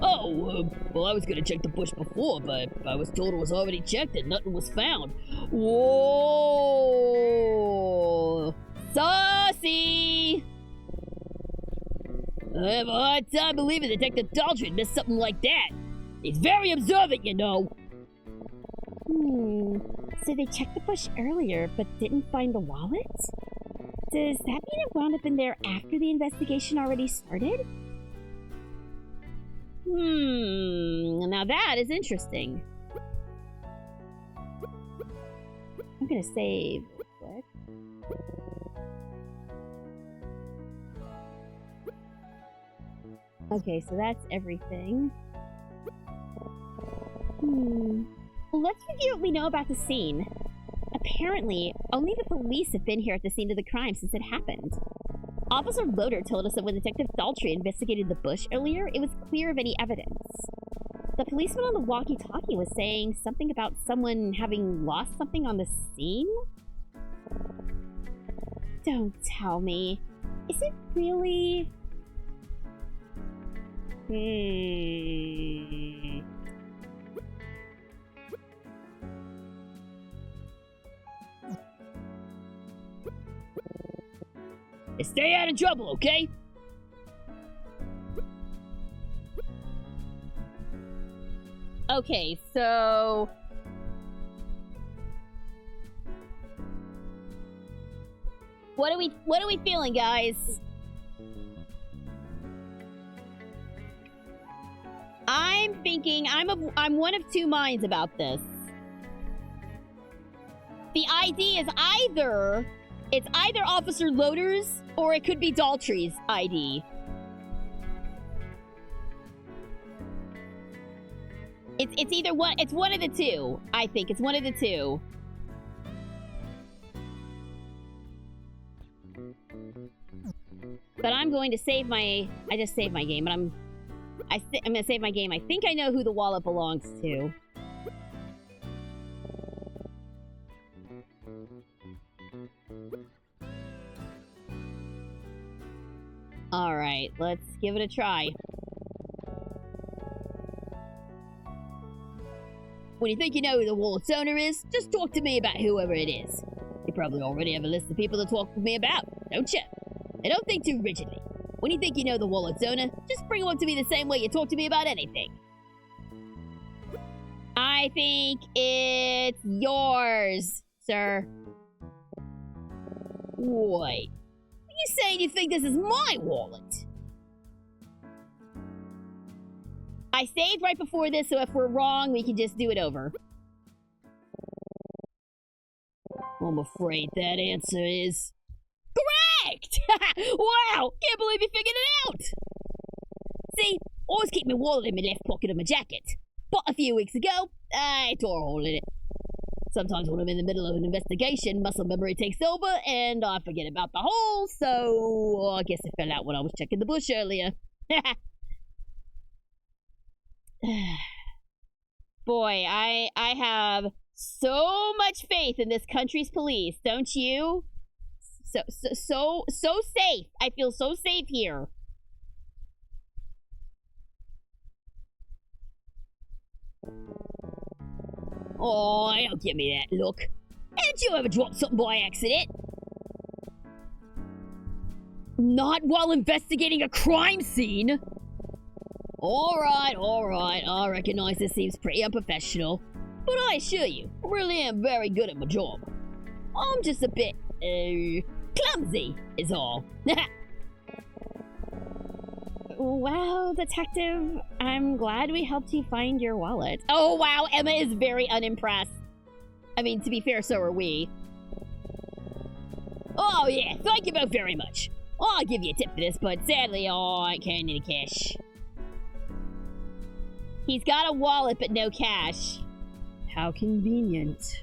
Oh, well, I was gonna check the bush before, but I was told it was already checked and nothing was found. Whoa! Saucy! I have a hard time believing Detective Daltrey missed something like that. He's very observant, you know. So they checked the bush earlier, but didn't find the wallet? Does that mean it wound up in there after the investigation already started? Now that is interesting. I'm gonna save real quick. Okay, so that's everything. Let's review what we know about the scene. Apparently, only the police have been here at the scene of the crime since it happened. Officer Loader told us that when Detective Daltrey investigated the bush earlier, it was clear of any evidence. The policeman on the walkie-talkie was saying something about someone having lost something on the scene? Don't tell me. Is it really... And stay out of trouble, okay? Okay, so... What are we feeling, guys? I'm thinking I'm one of two minds about this. The ID is either Officer Loader's or it could be Daltrey's ID. It's either one. It's one of the two. I think it's one of the two. But I'm going to save my... I just saved my game, but I'm going to save my game. I think I know who the wallet belongs to. Alright, let's give it a try. When you think you know who the wallet's owner is, just talk to me about whoever it is. You probably already have a list of people to talk with me about, don't you? And don't think too rigidly. When you think you know the wallet's owner, just bring him up to me the same way you talk to me about anything. I think it's yours, sir. Wait. Are you saying you think this is my wallet? I saved right before this, so if we're wrong, we can just do it over. I'm afraid that answer is... correct! Wow! Can't believe you figured it out! See, always keep my wallet in my left pocket of my jacket. But a few weeks ago, I tore a hole in it. Sometimes when I'm in the middle of an investigation, muscle memory takes over and I forget about the hole, so I guess it fell out when I was checking the bush earlier. Boy, I have so much faith in this country's police, don't you? So safe. I feel so safe here. Oh, don't give me that look. Haven't you ever dropped something by accident? Not while investigating a crime scene. Alright. I recognize this seems pretty unprofessional. But I assure you, I really am very good at my job. I'm just a bit, clumsy, is all. Well, Detective, I'm glad we helped you find your wallet. Oh, wow, Emma is very unimpressed. I mean, to be fair, so are we. Oh, yeah, thank you both very much. I'll give you a tip for this, but sadly, I can't need cash. He's got a wallet, but no cash. How convenient.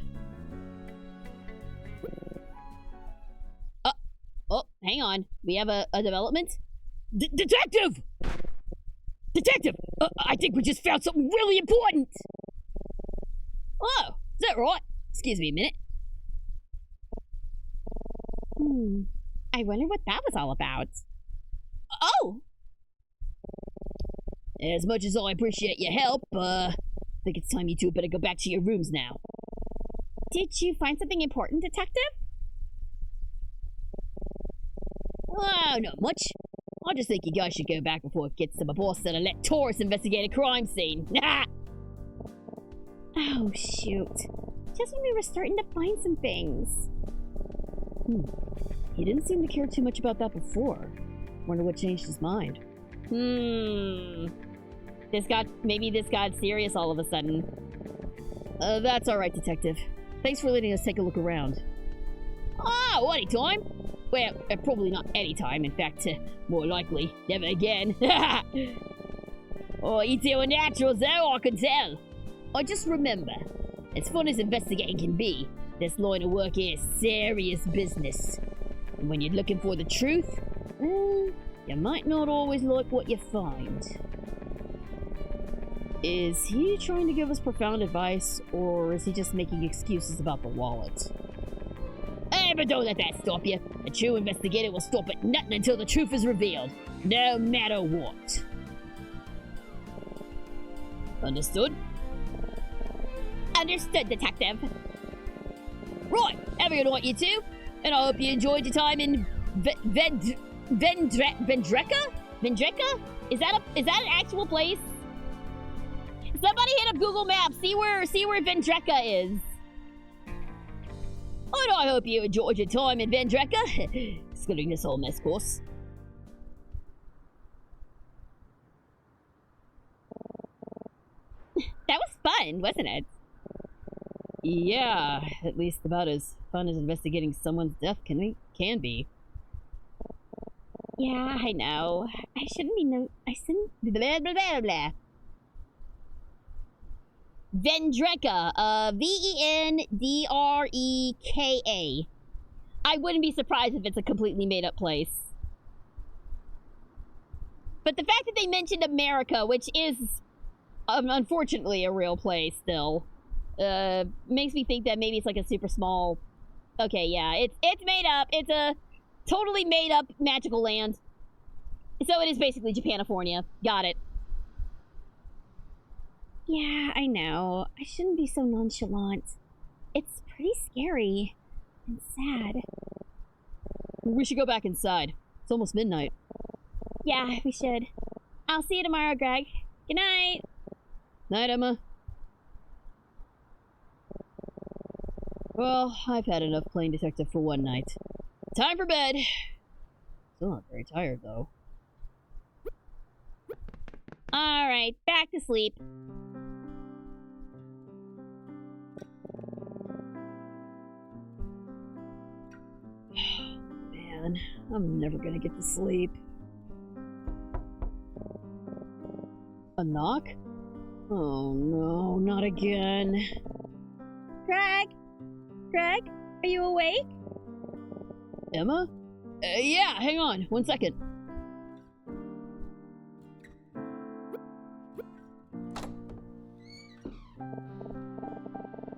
Oh, hang on. We have a development? Detective! Detective! I think we just found something really important! Oh, is that right? Excuse me a minute. I wonder what that was all about. Oh! As much as I appreciate your help, I think it's time you two better go back to your rooms now. Did you find something important, Detective? Oh, not much. I just think you guys should go back before it gets to my boss and let tourists investigate a crime scene. Oh, shoot. Just when we were starting to find some things. He didn't seem to care too much about that before. Wonder what changed his mind. Maybe this got serious all of a sudden. That's alright, Detective. Thanks for letting us take a look around. Oh, anytime. Well, probably not anytime. In fact, more likely, never again. Oh, you two are naturals, though, I can tell. I just remember, as fun as investigating can be, this line of work is serious business. And when you're looking for the truth, well, you might not always like what you find. Is he trying to give us profound advice, or is he just making excuses about the wallet? Hey, but don't let that stop you. A true investigator will stop at nothing until the truth is revealed, no matter what. Understood? Understood, Detective. Right, have a good night, you two. And I hope you enjoyed your time in Vendreka? Vendreka? Is that an actual place? Somebody hit up Google Maps. See where Vendreka is. Oh no, I hope you enjoyed your time in Vendreka. Excluding this whole mess course. That was fun, wasn't it? Yeah, at least about as fun as investigating someone's death can be. Yeah, I know. I shouldn't blah blah blah blah. Vendreka, Vendreka. I wouldn't be surprised if it's a completely made-up place. But the fact that they mentioned America, which is unfortunately a real place still, makes me think that maybe it's like a super small... Okay, yeah, it's made up. It's a totally made-up magical land. So it is basically Japanifornia. Got it. Yeah, I know. I shouldn't be so nonchalant. It's pretty scary and sad. We should go back inside. It's almost midnight. Yeah, we should. I'll see you tomorrow, Greg. Good night. Night, Emma. Well, I've had enough playing detective for one night. Time for bed. Still not very tired, though. Alright, back to sleep. Man, I'm never gonna get to sleep. A knock? Oh no, not again. Greg? Greg? Are you awake? Emma? Yeah, hang on, 1 second.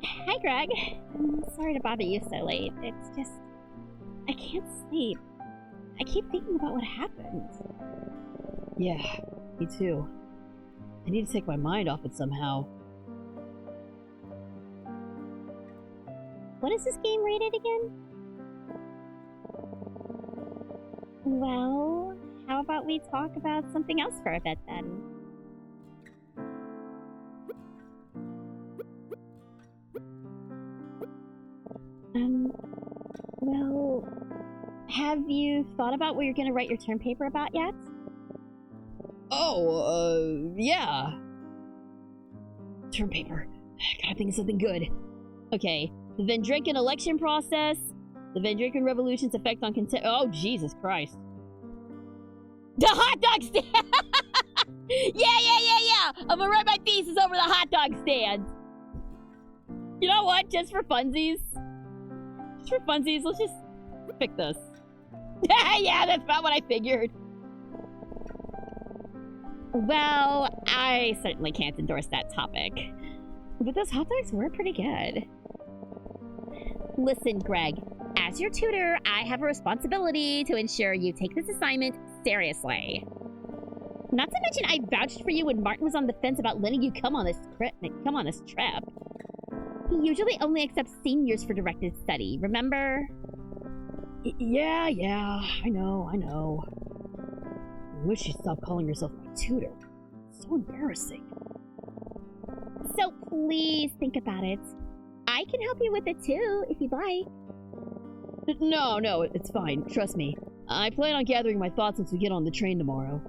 Hi, Greg. I'm sorry to bother you so late. It's just... I can't sleep. I keep thinking about what happened. Yeah, me too. I need to take my mind off it somehow. What is this game rated again? Well, how about we talk about something else for a bit then? Well, have you thought about what you're gonna write your term paper about yet? Oh, yeah. Term paper. Gotta think of something good. Okay. The Vendrican election process. The Vendrican Revolution's effect on Oh, Jesus Christ. The hot dog stand! Yeah! I'm gonna write my thesis over the hot dog stand. You know what? Just for funsies. Let's just pick this. Yeah, that's about what I figured. Well, I certainly can't endorse that topic. But those hot dogs were pretty good. Listen, Greg, as your tutor, I have a responsibility to ensure you take this assignment seriously. Not to mention, I vouched for you when Martin was on the fence about letting you come on this trip. He usually only accepts seniors for directed study, remember? Yeah, I know. I wish she'd stop calling herself my tutor. It's so embarrassing. So please think about it. I can help you with it too, if you'd like. No, it's fine. Trust me. I plan on gathering my thoughts once we get on the train tomorrow.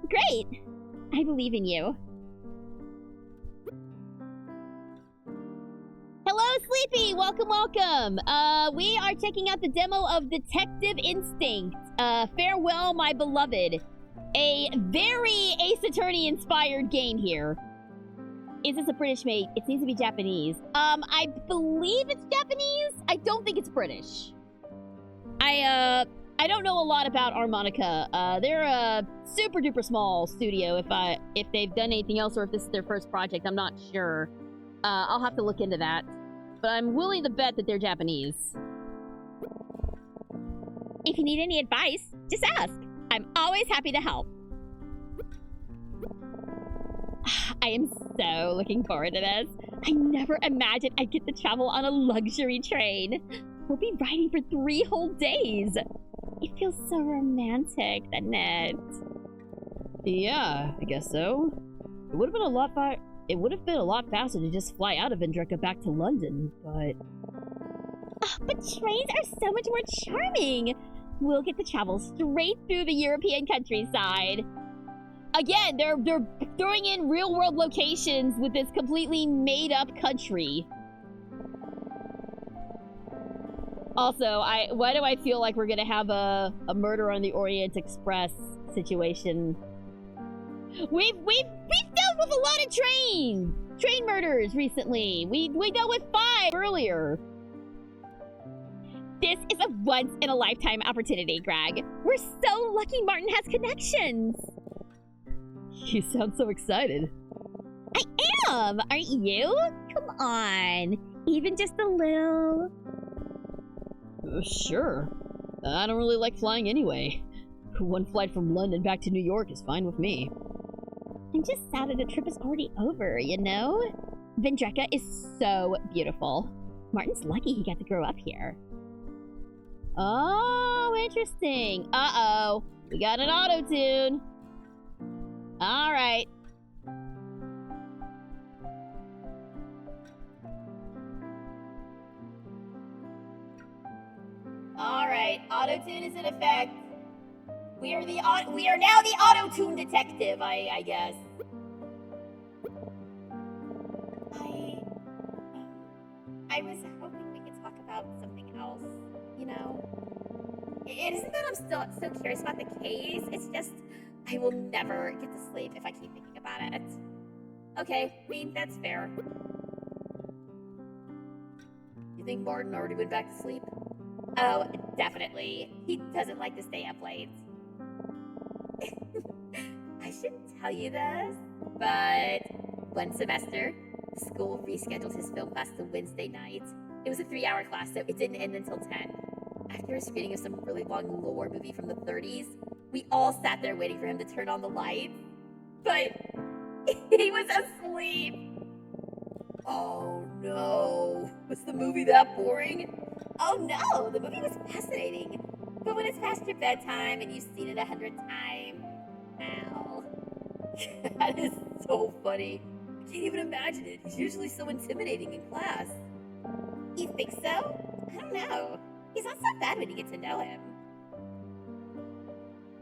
Great! I believe in you. Hello, Sleepy! Welcome! We are checking out the demo of Detective Instinct. Farewell, my beloved. A very Ace Attorney-inspired game here. Is this a British mate? It seems to be Japanese. I believe it's Japanese? I don't think it's British. I don't know a lot about Harmonica. They're a super-duper small studio. If they've done anything else or if this is their first project, I'm not sure. I'll have to look into that. But I'm willing to bet that they're Japanese. If you need any advice, just ask. I'm always happy to help. I am so looking forward to this. I never imagined I'd get to travel on a luxury train. We'll be riding for 3 whole days. It feels so romantic, doesn't it? Yeah, I guess so. It would have been a lot faster to just fly out of Vendreka back to London, but Oh, but trains are so much more charming. We'll get to travel straight through the European countryside. Again, they're throwing in real world locations with this completely made up country. also, why do I feel like we're gonna have a Murder on the Orient Express situation? We've dealt with a lot of train murders recently. We dealt with 5 earlier. This is a once in a lifetime opportunity, Greg. We're so lucky Martin has connections. You sound so excited. I am, aren't you? Come on, even just a little. Sure. I don't really like flying anyway. One flight from London back to New York is fine with me. I'm just sad that the trip is already over, you know? Vendreka is so beautiful. Martin's lucky he got to grow up here. Oh, interesting. Uh-oh. We got an auto-tune. Alright. Alright, auto-tune is in effect. We are now the auto-tune detective, I guess. I was hoping we could talk about something else, you know? It isn't that I'm still so curious about the case, it's just I will never get to sleep if I keep thinking about it. Okay, I mean, that's fair. You think Martin already went back to sleep? Oh, definitely. He doesn't like to stay up late. I shouldn't tell you this, but one semester, the school rescheduled his film class to Wednesday night. It was a 3-hour class, so it didn't end until 10. After a screening of some really long lore movie from the 30s, we all sat there waiting for him to turn on the lights, but he was asleep. Oh no, was the movie that boring? Oh no, the movie was fascinating. But when it's past your bedtime and you've seen it 100 times, ow. That is so funny. I can't even imagine it. He's usually so intimidating in class. You think so? I don't know. He's not so bad when you get to know him.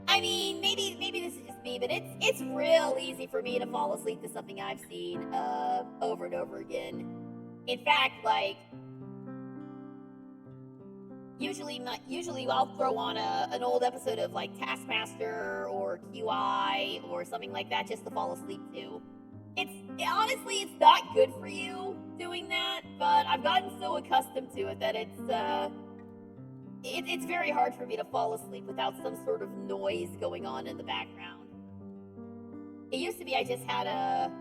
I mean, maybe this is just me, but it's real easy for me to fall asleep to something I've seen over and over again. In fact, like, usually I'll throw on an old episode of like Taskmaster or QI or something like that just to fall asleep to. Honestly, it's not good for you doing that, but I've gotten so accustomed to it that it's very hard for me to fall asleep without some sort of noise going on in the background. It used to be I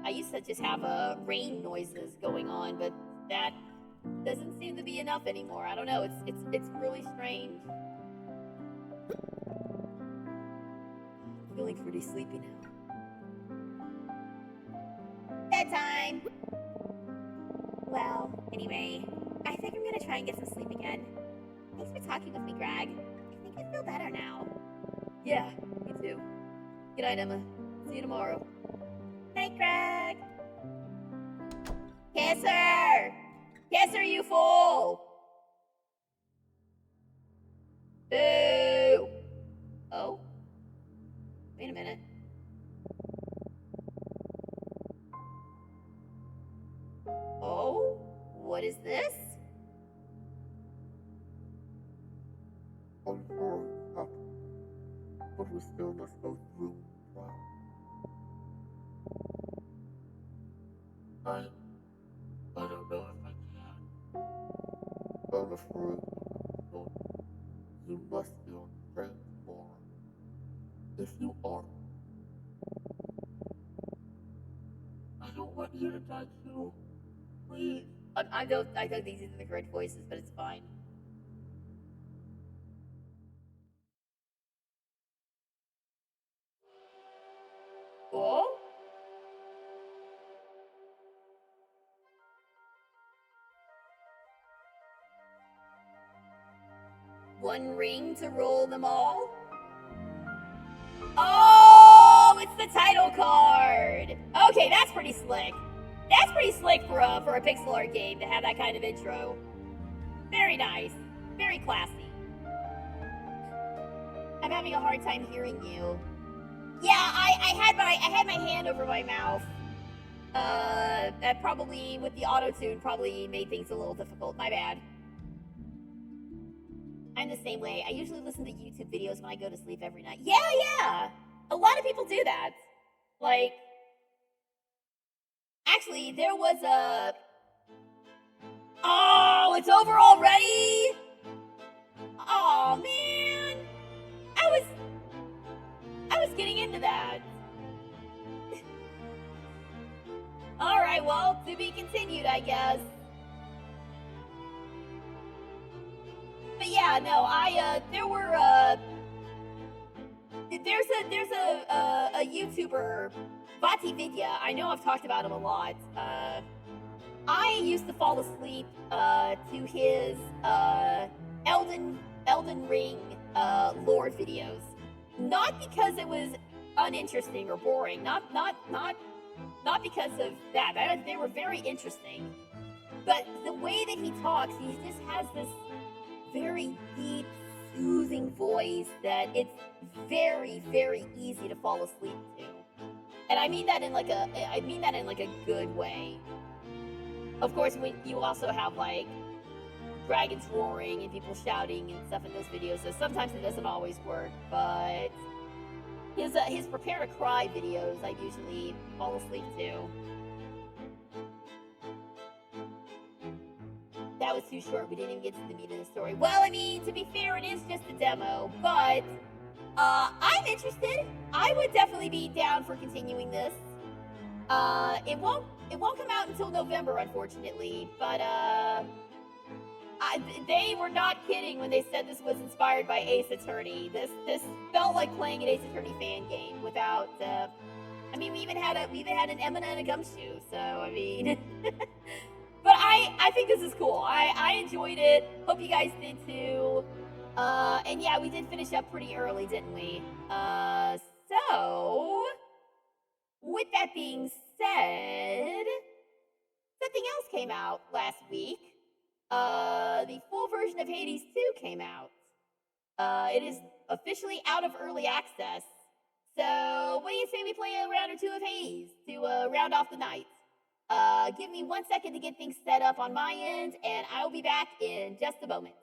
used to just have rain noises going on, but that doesn't seem to be enough anymore. I don't know. It's really strange. I'm feeling pretty sleepy now. Bedtime. Well, anyway, I think I'm gonna try and get some sleep again. Thanks for talking with me, Greg. I think I feel better now. Yeah, me too. Good night, Emma. See you tomorrow. Night, Greg. Kiss her! Kiss her, you fool! Boo! Oh? Wait a minute. Oh? What is this? I'm sorry it happened, but we still must go through the trial. I don't know if I can. I'm afraid not. You must be on the train tomorrow. If you aren't, I don't want you to die too. Please. I don't think these are the correct voices, but it's fine. Oh? one ring to rule them all. Oh, it's the title card. Okay, that's pretty slick. That's pretty slick for a pixel art game to have that kind of intro. Very nice. Very classy. I'm having a hard time hearing you. Yeah, I had my hand over my mouth. That probably, with the auto-tune, probably made things a little difficult. My bad. I'm the same way. I usually listen to YouTube videos when I go to sleep every night. Yeah. A lot of people do that. Like, actually, there was a... Oh, it's over already? Oh, man. I was getting into that. Alright, well, to be continued, I guess. But yeah, no, there's a YouTuber, Vati Vidya. I know I've talked about him a lot. I used to fall asleep to his Elden Ring lore videos. Not because it was uninteresting or boring. Not because of that. They were very interesting. But the way that he talks, he just has this very deep, soothing voice that it's very, very easy to fall asleep to. And I mean that in like a good way. Of course, when you also have like dragons roaring and people shouting and stuff in those videos, so sometimes it doesn't always work, but his prepare to cry videos I usually fall asleep to. That was too short. We didn't even get to the meat of the story. Well, I mean, to be fair, it is just a demo, but I'm interested. I would definitely be down for continuing this. It won't come out until November, unfortunately, but they were not kidding when they said this was inspired by Ace Attorney. This felt like playing an Ace Attorney fan game without. I mean, we even had an Emina and a Gumshoe. So I mean, but I think this is cool. I enjoyed it. Hope you guys did too. And yeah, we did finish up pretty early, didn't we? So with that being said, something else came out last week. The full version of Hades 2 came out. It is officially out of early access. So, what do you say we play a round or two of Hades to round off the night? Give me 1 second to get things set up on my end, and I'll be back in just a moment.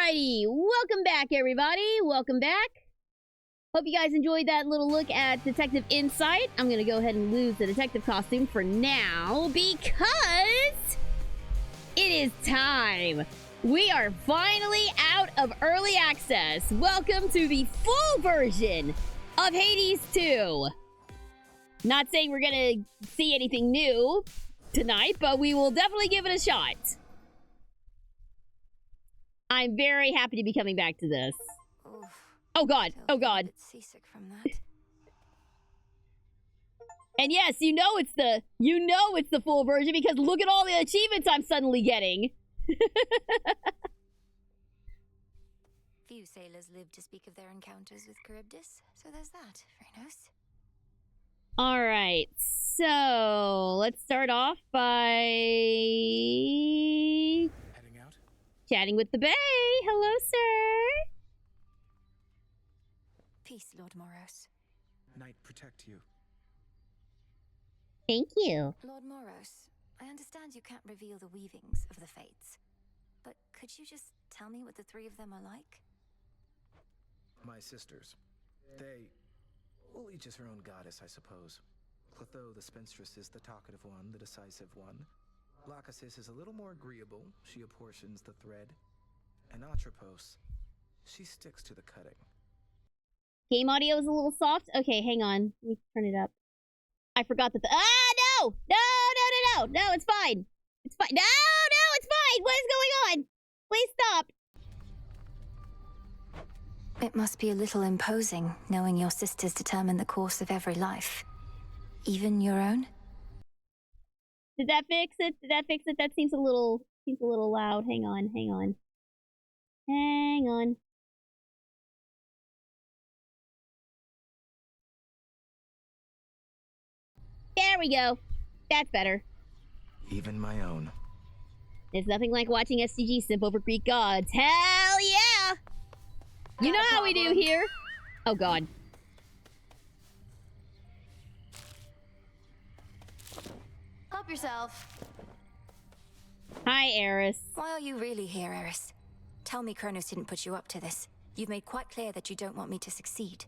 Alrighty, welcome back, everybody. Welcome back. Hope you guys enjoyed that little look at Detective Insight. I'm gonna go ahead and lose the detective costume for now because it is time. We are finally out of early access. Welcome to the full version of Hades 2. Not saying we're gonna see anything new tonight, but we will definitely give it a shot. I'm very happy to be coming back to this. Oh god, oh god. Seasick from that. And yes, you know it's the full version because look at all the achievements I'm suddenly getting. Few sailors live to speak of their encounters with Charybdis, so there's that, Phrynos. Alright, so let's start off by Heading out? chatting with the Bay. Hello, sir. Peace, Lord Moros. Night protect you. Thank you. Lord Moros, I understand you can't reveal the weavings of the Fates, but could you just tell me what the three of them are like? My sisters. They... well, each is her own goddess, I suppose. Clotho, the spinstress, is the talkative one, the decisive one. Lachesis is a little more agreeable. She apportions the thread. And Atropos, she sticks to the cutting. Game audio is a little soft. Okay, hang on. Let me turn it up. I forgot that no! No, it's fine. It's fine. No, it's fine. What is going on? Please stop. It must be a little imposing, knowing your sisters determine the course of every life. Even your own? Did that fix it? That seems a little loud. Hang on. There we go. That's better. Even my own. There's nothing like watching SGG simp over Greek gods. Hell yeah! You know how we do here. Oh god. Help yourself. Hi, Eris. Why are you really here, Eris? Tell me Kronos didn't put you up to this. You've made quite clear that you don't want me to succeed.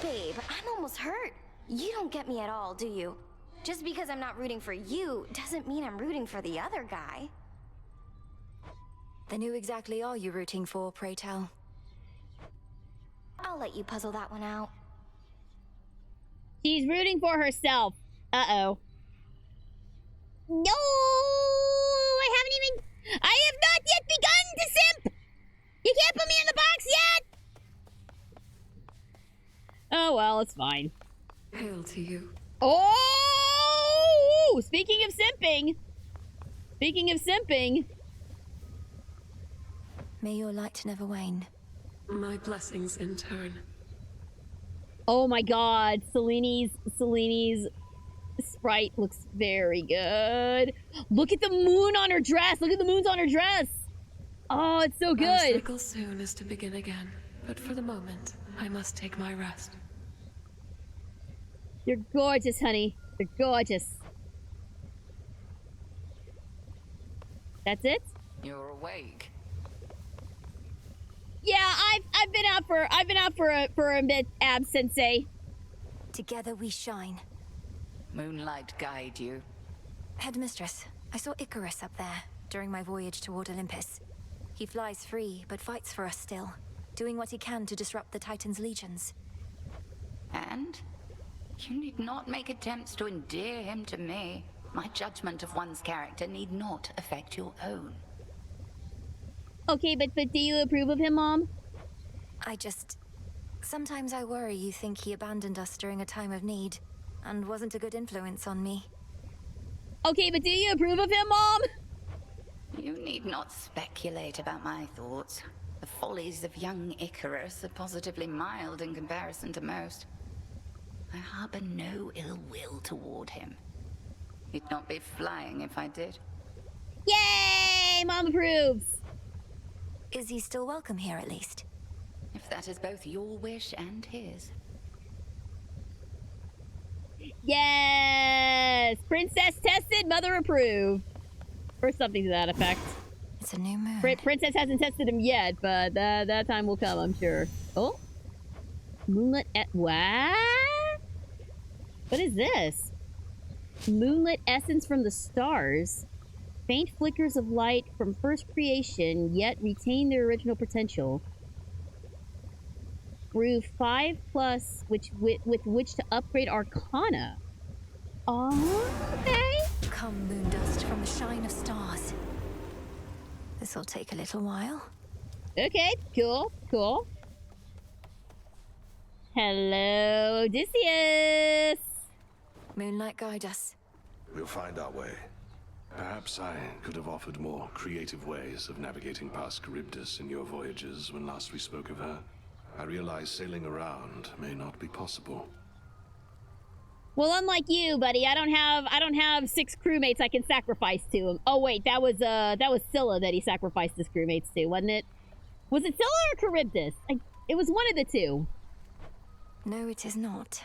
Babe, I'm almost hurt. You don't get me at all, do you? Just because I'm not rooting for you doesn't mean I'm rooting for the other guy. Then who exactly are you rooting for, pray tell? I'll let you puzzle that one out. She's rooting for herself. Uh-oh. No! I have not yet begun to simp! You can't put me in the box yet! Oh, well, it's fine. Hail to you. Oh! Speaking of simping. May your light never wane. My blessings in turn. Oh my god, Selene's sprite looks very good. Look at the moon on her dress. Look at the moons on her dress. Oh, it's so Our good. cycle soon is to begin again, but for the moment, I must take my rest. You're gorgeous, honey. You're gorgeous. That's it? You're awake. Yeah, I've been out for a bit, Ab Sensei. Together we shine. Moonlight guide you. Headmistress, I saw Icarus up there during my voyage toward Olympus. He flies free, but fights for us still, doing what he can to disrupt the Titan's legions. And? You need not make attempts to endear him to me. My judgment of one's character need not affect your own. Okay, but do you approve of him, Mom? Sometimes I worry you think he abandoned us during a time of need, and wasn't a good influence on me. Okay, but do you approve of him, Mom? You need not speculate about my thoughts. The follies of young Icarus are positively mild in comparison to most. I harbor no ill will toward him. He'd not be flying if I did. Yay! Mom approves. Is he still welcome here at least? If that is both your wish and his. Yes! Princess tested, mother approved. Or something to that effect. It's a new moon. Princess hasn't tested him yet, but that time will come, I'm sure. Oh. Moonlit what? What is this? Moonlit essence from the stars. Faint flickers of light from first creation, yet retain their original potential. Brew 5+, with which to upgrade Arcana. Oh, okay. Come, moon dust from the shine of stars. This'll take a little while. Okay, cool, cool. Hello, Odysseus! Moonlight, guide us. We'll find our way. Perhaps I could have offered more creative ways of navigating past Charybdis in your voyages when last we spoke of her. I realize sailing around may not be possible. Well, unlike you, buddy, I don't have 6 crewmates I can sacrifice to him. Oh wait, that was Scylla that he sacrificed his crewmates to, wasn't it? Was it Scylla or Charybdis? It was one of the two. No, it is not.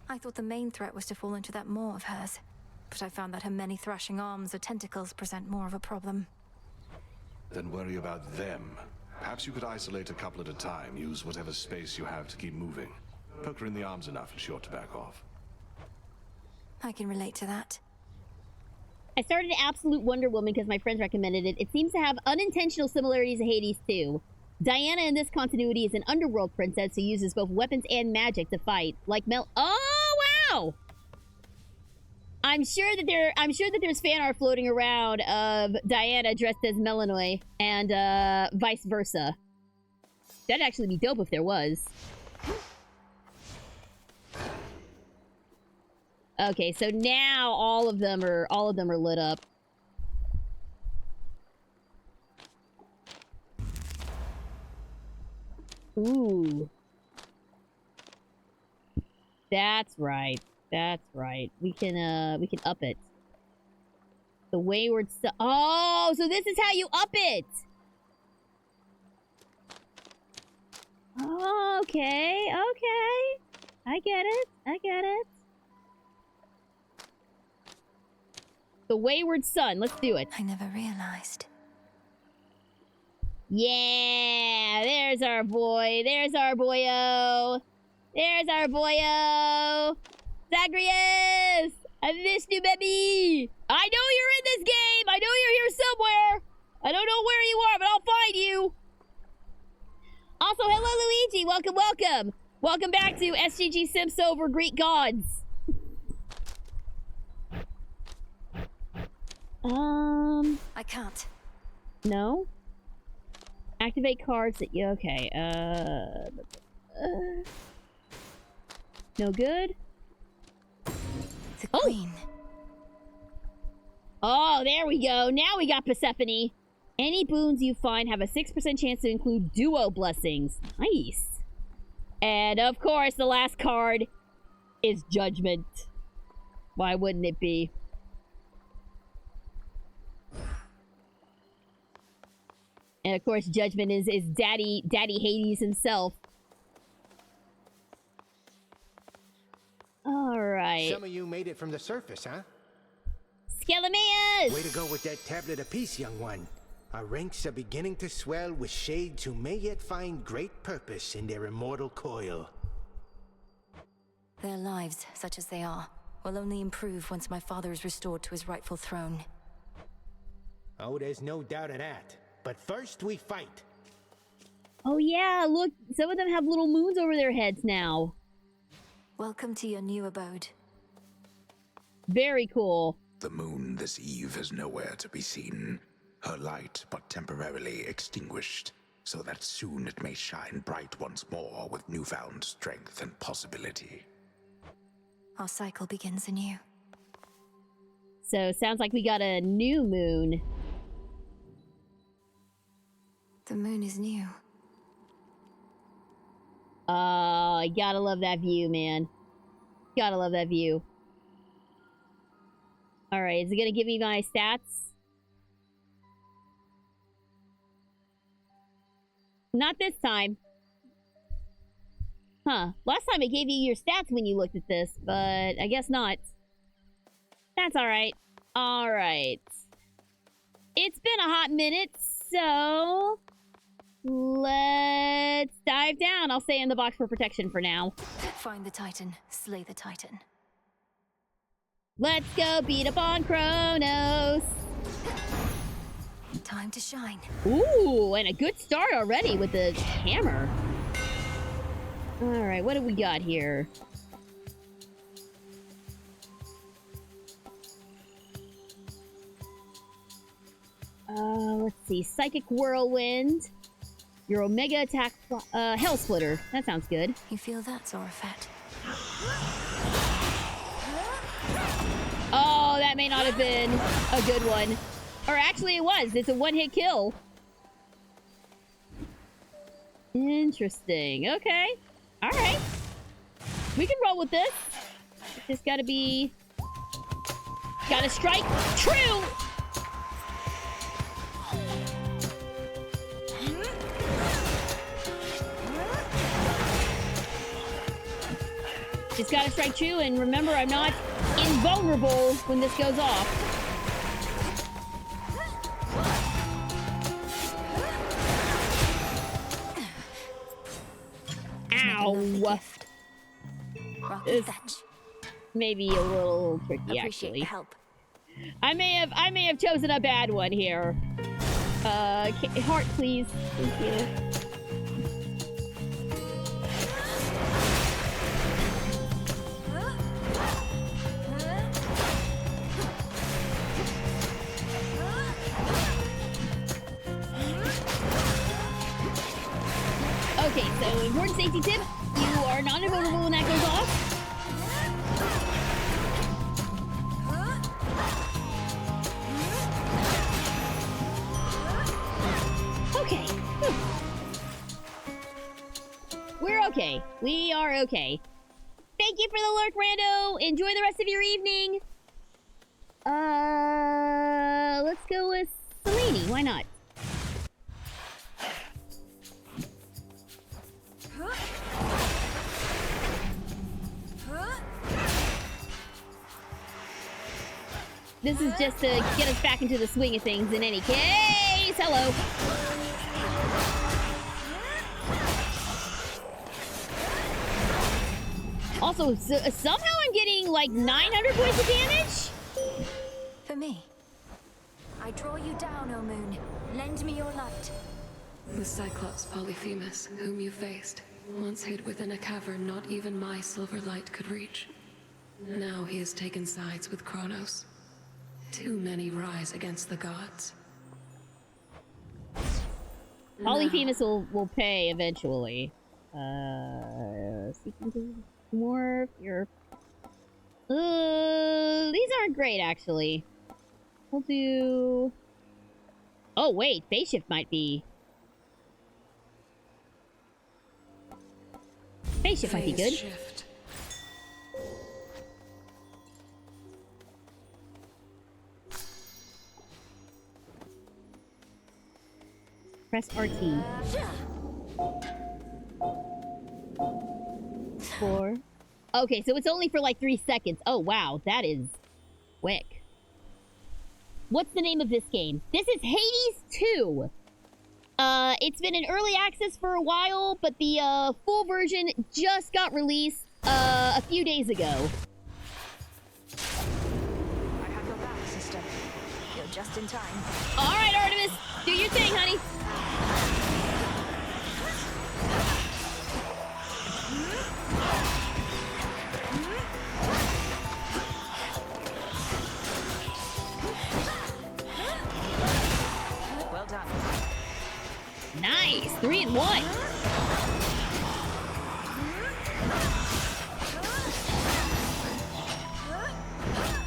I thought the main threat was to fall into that maw of hers. But I found that her many thrashing arms or tentacles present more of a problem. Then worry about them. Perhaps you could isolate a couple at a time, use whatever space you have to keep moving. Poke her in the arms enough and sure to back off. I can relate to that. I started Absolute Wonder Woman because my friends recommended it. It seems to have unintentional similarities to Hades too. Diana in this continuity is an underworld princess who uses both weapons and magic to fight. Like Oh wow! I'm sure that there's fan art floating around of Diana dressed as Melanoy and vice versa. That'd actually be dope if there was. Okay, so now all of them are lit up. Ooh. That's right. That's right. We can up it. The wayward oh, so this is how you up it! Oh, okay, okay. I get it. I get it. The Wayward Son. Let's do it. I never realized. Yeah, there's our boy. There's our boyo. There's our boyo. Zagreus! I missed you, baby! I know you're in this game! I know you're here somewhere! I don't know where you are, but I'll find you! Also, hello, Luigi! Welcome, welcome! Welcome back to SGG Simps over Greek Gods. I can't. No? Activate cards that you... Okay, no good? The Queen. Oh, there we go. Now we got Persephone. Any boons you find have a 6% chance to include duo blessings. Nice. And of course, the last card is Judgment. Why wouldn't it be? And of course, Judgment is Daddy Hades himself. All right. Some of you made it from the surface, huh? Skelemius! Way to go with that tablet apiece, young one. Our ranks are beginning to swell with shades who may yet find great purpose in their immortal coil. Their lives, such as they are, will only improve once my father is restored to his rightful throne. Oh, there's no doubt of that. But first we fight. Oh yeah, look, some of them have little moons over their heads now. Welcome to your new abode. Very cool. The moon this eve is nowhere to be seen. Her light but temporarily extinguished, so that soon it may shine bright once more with newfound strength and possibility. Our cycle begins anew. So, sounds like we got a new moon. The moon is new. I gotta love that view, man. Gotta love that view. Alright, is it gonna give me my stats? Not this time. Huh. Last time it gave you your stats when you looked at this, but I guess not. That's alright. Alright. It's been a hot minute So, let's dive down. I'll stay in the box for protection for now. Find the Titan, slay the Titan. Let's go beat up on Kronos. Time to shine. Ooh, and a good start already with the hammer. All right, what do we got here? Let's see. Psychic Whirlwind. Your Omega Attack... Hell Splitter. That sounds good. You feel that, Zorafet? Oh, that may not have been a good one. Or actually it was. It's a one-hit kill. Interesting. Okay. Alright. We can roll with this. Just gotta be... Gotta strike true! Just gotta strike true, and remember, I'm not invulnerable when this goes off. Ow! It's maybe a little tricky, actually. Help. I may have chosen a bad one here. Heart, please. Thank you. Okay, so important safety tip, you are not invulnerable when that goes off. Okay. We're okay. We are okay. Thank you for the lurk, Rando. Enjoy the rest of your evening. Let's go with Selene. Why not? This is just to get us back into the swing of things in any case. Hello. Also, somehow I'm getting like 900 points of damage? For me. I draw you down, O Moon. Lend me your light. The Cyclops Polyphemus, whom you faced, once hid within a cavern not even my silver light could reach. Now he has taken sides with Kronos. Too many rise against the gods. Polyphemus will pay eventually. More your... these aren't great, actually. We'll do... Oh, wait. Phase shift might be... Phase shift might be good. Shift. Press RT. 4. Okay, so it's only for like 3 seconds. Oh, wow. That is quick. What's the name of this game? This is Hades 2. It's been in early access for a while, but the full version just got released a few days ago. I have your back, sister. You're just in time. All right, Artemis. Do your thing, honey. Well done. Nice. 3 and 1.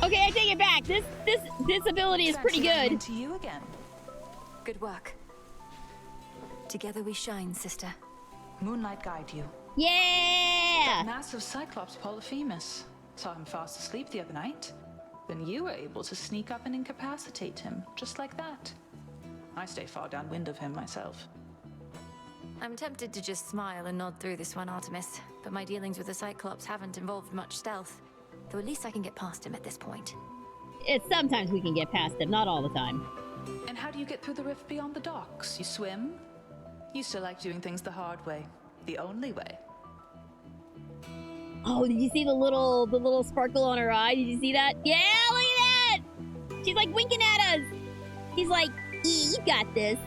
Okay, I take it back. This ability is pretty good. To you again. Good work. Together we shine, sister. Moonlight guide you. Yeah! That massive Cyclops Polyphemus. Saw him fast asleep the other night. Then you were able to sneak up and incapacitate him, just like that. I stay far downwind of him myself. I'm tempted to just smile and nod through this one, Artemis, but my dealings with the Cyclops haven't involved much stealth. Though at least I can get past him at this point. Sometimes we can get past him, not all the time. And how do you get through the rift beyond the docks? You swim? Used to like doing things the hard way. The only way. Oh, did you see the little sparkle on her eye? Did you see that? Yeah, look at that! She's like winking at us! She's like, yeah, you got this.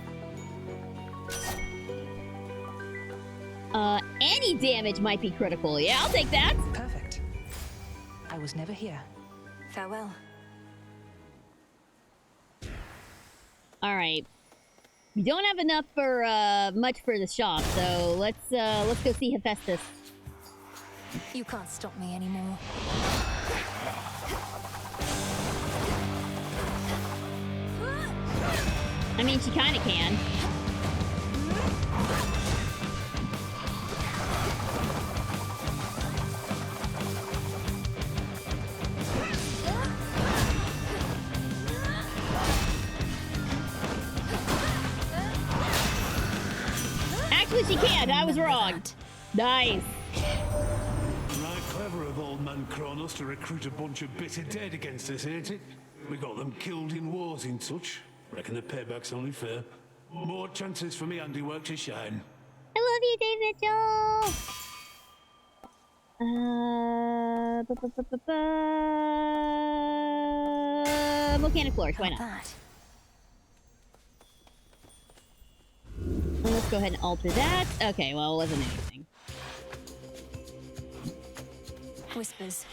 Any damage might be critical. Yeah, I'll take that. Perfect. I was never here. Farewell. Alright. We don't have enough for, much for the shop, so let's go see Hephaestus. You can't stop me anymore. I mean, she kinda can. Actually, she can't. I was wrong. Nice. Right clever of old man Kronos to recruit a bunch of bitter dead against us, ain't it? We got them killed in wars in such. Reckon the payback's only fair. More chances for me handiwork to shine. I love you, Dave Mitchell! Volcanic flourish, why not? Let's go ahead and alter that. Okay, well, it wasn't anything. Whispers.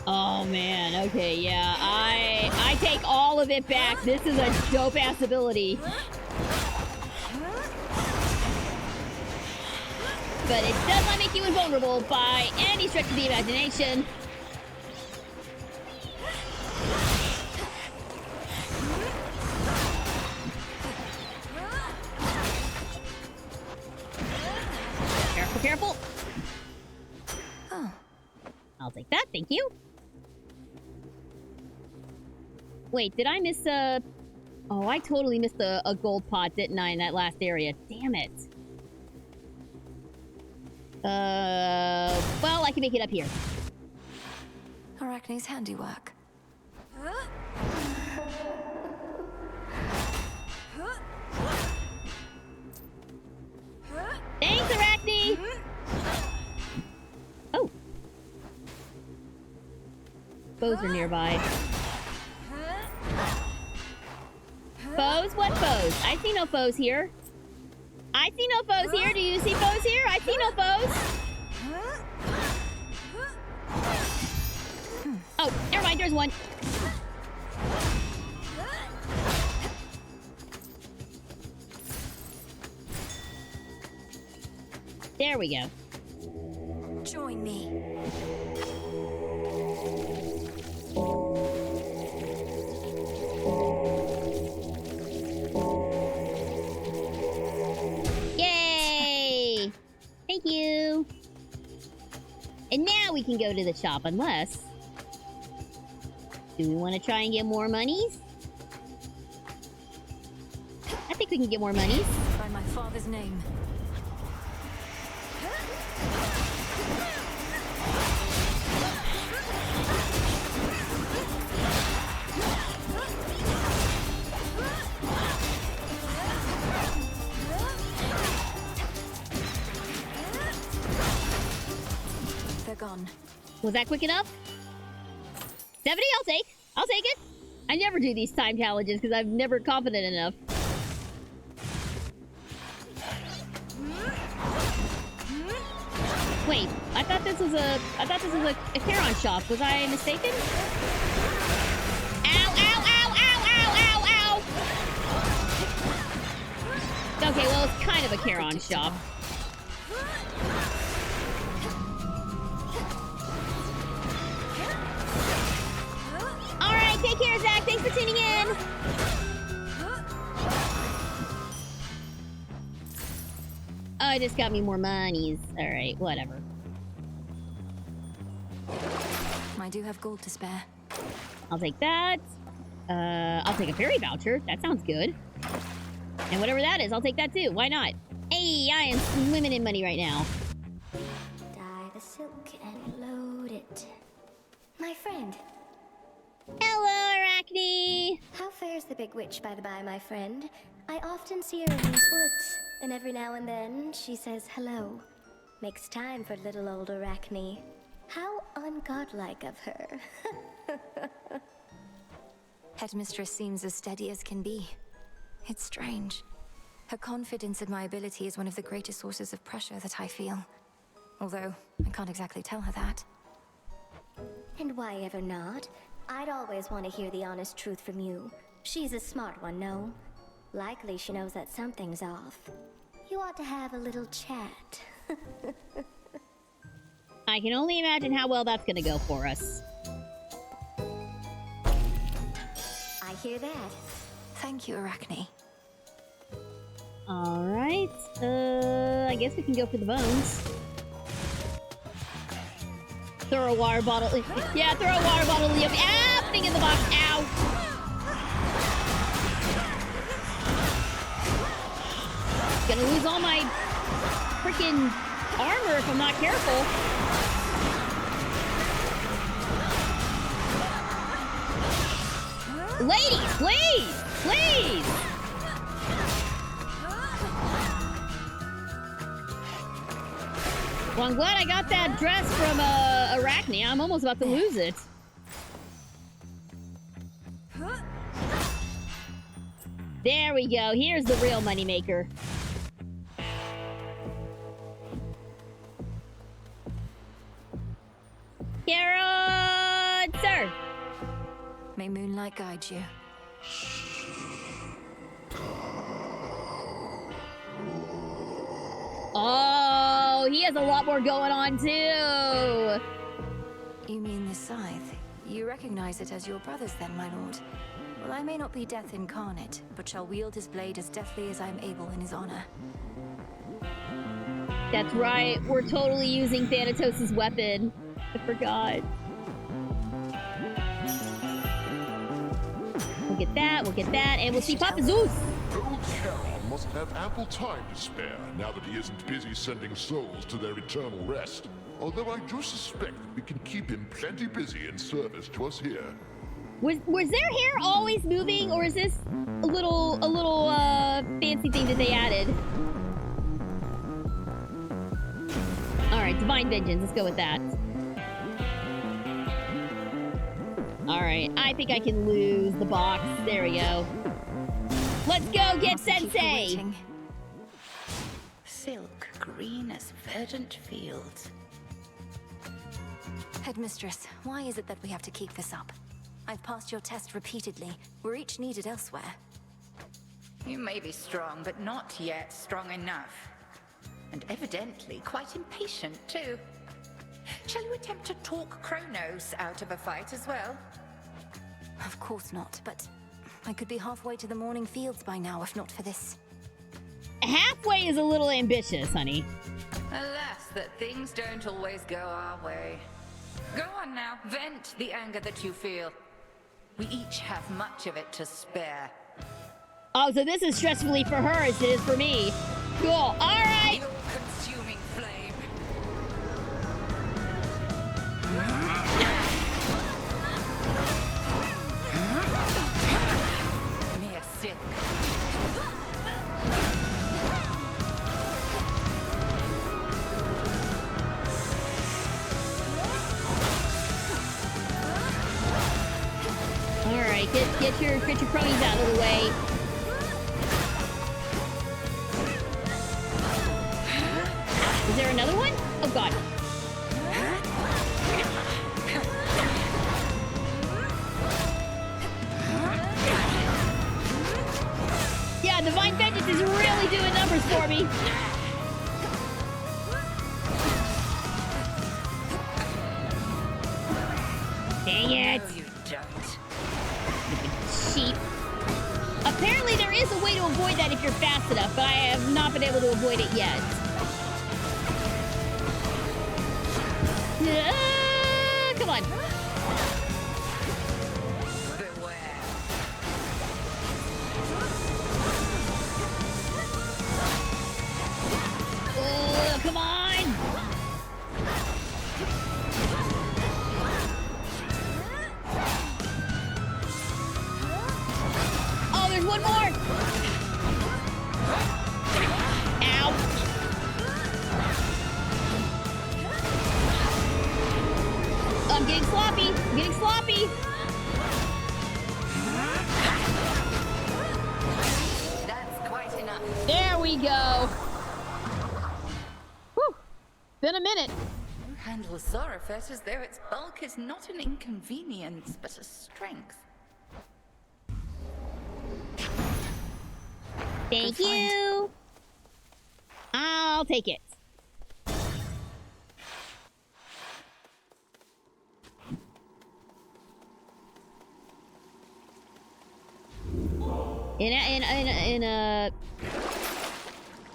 Oh man, okay, yeah, I take all of it back. This is a dope-ass ability. But it does not make you invulnerable by any stretch of the imagination. Careful, careful. Oh. I'll take that, thank you. Wait, did I miss a... Oh, I totally missed a gold pot, didn't I, in that last area? Damn it. Well, I can make it up here. Arachne's handiwork. Thanks, Arachne! Oh. Foes are nearby. Foes? What foes? I see no foes here. I see no foes here. Do you see foes here? I see no foes. Oh, never mind. There's one. There we go. Join me. Yay! Thank you. And now we can go to the shop, unless... Do we want to try and get more monies? I think we can get more monies. By my father's name. They're gone. Was that quick enough? 70, I'll take it. I never do these time challenges because I'm never confident enough. Wait, I thought this was a Charon shop. Was I mistaken? Ow, ow, ow, ow, ow, ow, ow! Okay, well, it's kind of a Charon shop. Alright, take care, Zach. Thanks for tuning in. Oh, I just got me more monies. Alright, whatever. I do have gold to spare. I'll take that. I'll take a ferry voucher. That sounds good. And whatever that is, I'll take that too. Why not? Hey, I am swimming in money right now. Dye the silk and load it. My friend, Arachne! How fares the big witch, by the by, my friend? I often see her in these woods, and every now and then she says hello. Makes time for little old Arachne. How ungodlike of her. Headmistress seems as steady as can be. It's strange. Her confidence in my ability is one of the greatest sources of pressure that I feel. Although, I can't exactly tell her that. And why ever not? I'd always want to hear the honest truth from you. She's a smart one, no? Likely she knows that something's off. You ought to have a little chat. I can only imagine how well that's gonna go for us. I hear that. Thank you, Arachne. Alright, I guess we can go for the bones. Throw a water bottle. Yeah, throw a water bottle. Ah, thing in the box. Ow. Gonna lose all my freaking armor if I'm not careful. Ladies, please! Please! Well, I'm glad I got that dress from Arachne. I'm almost about to lose it. There we go. Here's the real moneymaker. Karen, sir! May moonlight guide you. Oh, he has a lot more going on, too! You mean the scythe? You recognize it as your brother's then, my lord? Well, I may not be death incarnate, but shall wield his blade as deftly as I am able in his honor. That's right, we're totally using Thanatos' weapon. I forgot. We'll get that, and we'll see Papa Zeus! Old Charon must have ample time to spare, now that he isn't busy sending souls to their eternal rest. Although I do suspect that we can keep him plenty busy in service to us here. Was their hair always moving, or is this a little fancy thing that they added? Alright, Divine Vengeance, let's go with that. Alright, I think I can lose the box. There we go. Let's go get Sensei! Silk green as verdant fields. Headmistress, why is it that we have to keep this up? I've passed your test repeatedly. We're each needed elsewhere. You may be strong, but not yet strong enough. And evidently quite impatient, too. Shall you attempt to talk Kronos out of a fight as well? Of course not, but I could be halfway to the morning fields by now, if not for this. Halfway is a little ambitious, honey. Alas, that things don't always go our way. Go on now, vent the anger that you feel. We each have much of it to spare. Oh, so this is stressfully for her as it is for me. Cool, alright! Your consuming flame. Mere silk. Alright, get your cronies out of the way. Is there another one? Oh god. Yeah, Divine Vengeance is really doing numbers for me. Dang it. No, you don't. Sheep. Apparently there is a way to avoid that if you're fast enough, but I have not been able to avoid it yet. Come on. Beware. Come on. we go. Whew. Been a minute. You handle Zorafet as though its bulk is not an inconvenience, but a strength. Thank you. I'll take it.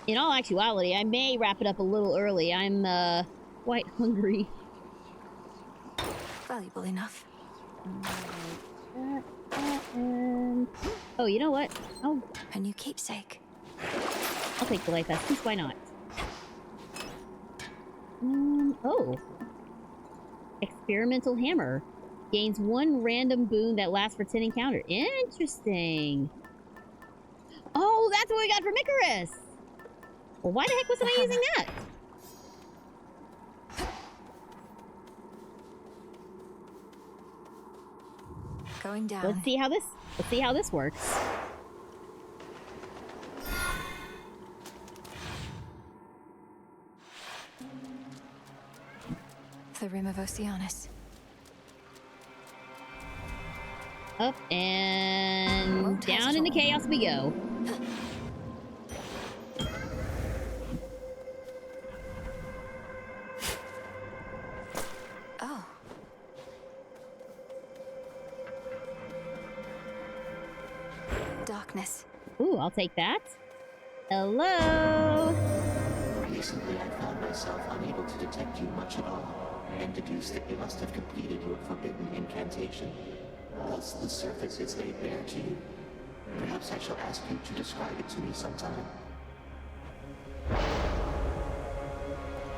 In all actuality, I may wrap it up a little early. I'm quite hungry. Valuable enough. Oh, you know what? Oh, a new keepsake. I'll take the life essence. Why not? Oh. Experimental hammer. Gains 1 random boon that lasts for 10 encounters. Interesting. Oh, that's what we got from Icarus! Well, why the heck wasn't I using that? Going down. Let's see how this works. The rim of Oceanus. Up and down in the chaos we go. Oh. Darkness. Ooh, I'll take that. Hello? Recently, I found myself unable to detect you much at all, and deduced that you must have completed your forbidden incantation. Thus, the surface is laid bare to you. Perhaps I shall ask you to describe it to me sometime.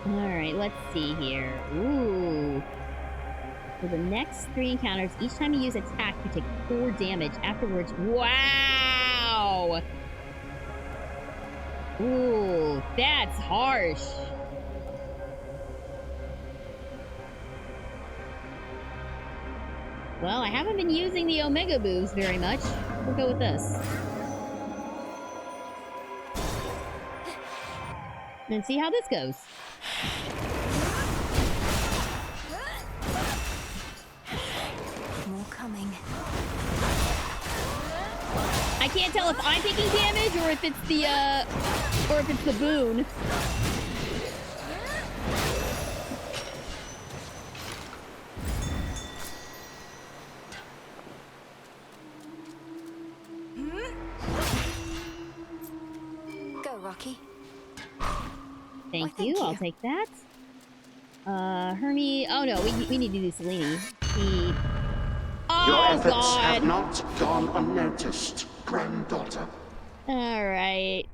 Alright, let's see here. Ooh. For the next 3 encounters, each time you use attack, you take 4 damage. Afterwards, wow! Ooh, that's harsh. Well, I haven't been using the Omega Boost very much. We'll go with this. And see how this goes. More coming. I can't tell if I'm taking damage or if it's the boon. Go, Rocky. Thank you. I'll take that. Hermie. Oh no, we need to do Selene. Your efforts God. have not gone unnoticed, granddaughter. All right.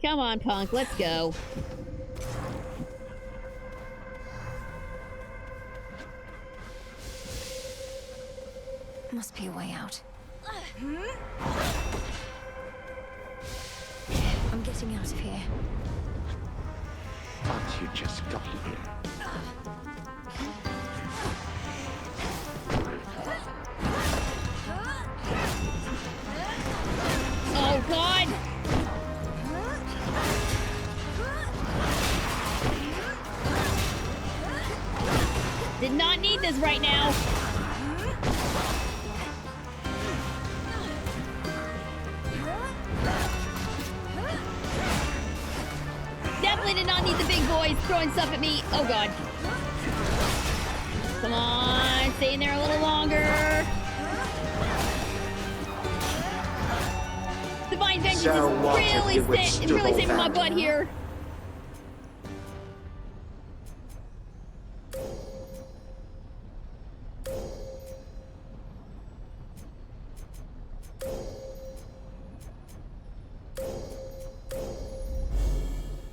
Come on, punk. Let's go. Must be a way out. I'm getting out of here. But you just got here. Oh, God! Did not need this right now. Definitely did not need the big boys throwing stuff at me. Oh, God. Come on, stay in there a little longer. Divine Vengeance is really saving my butt here.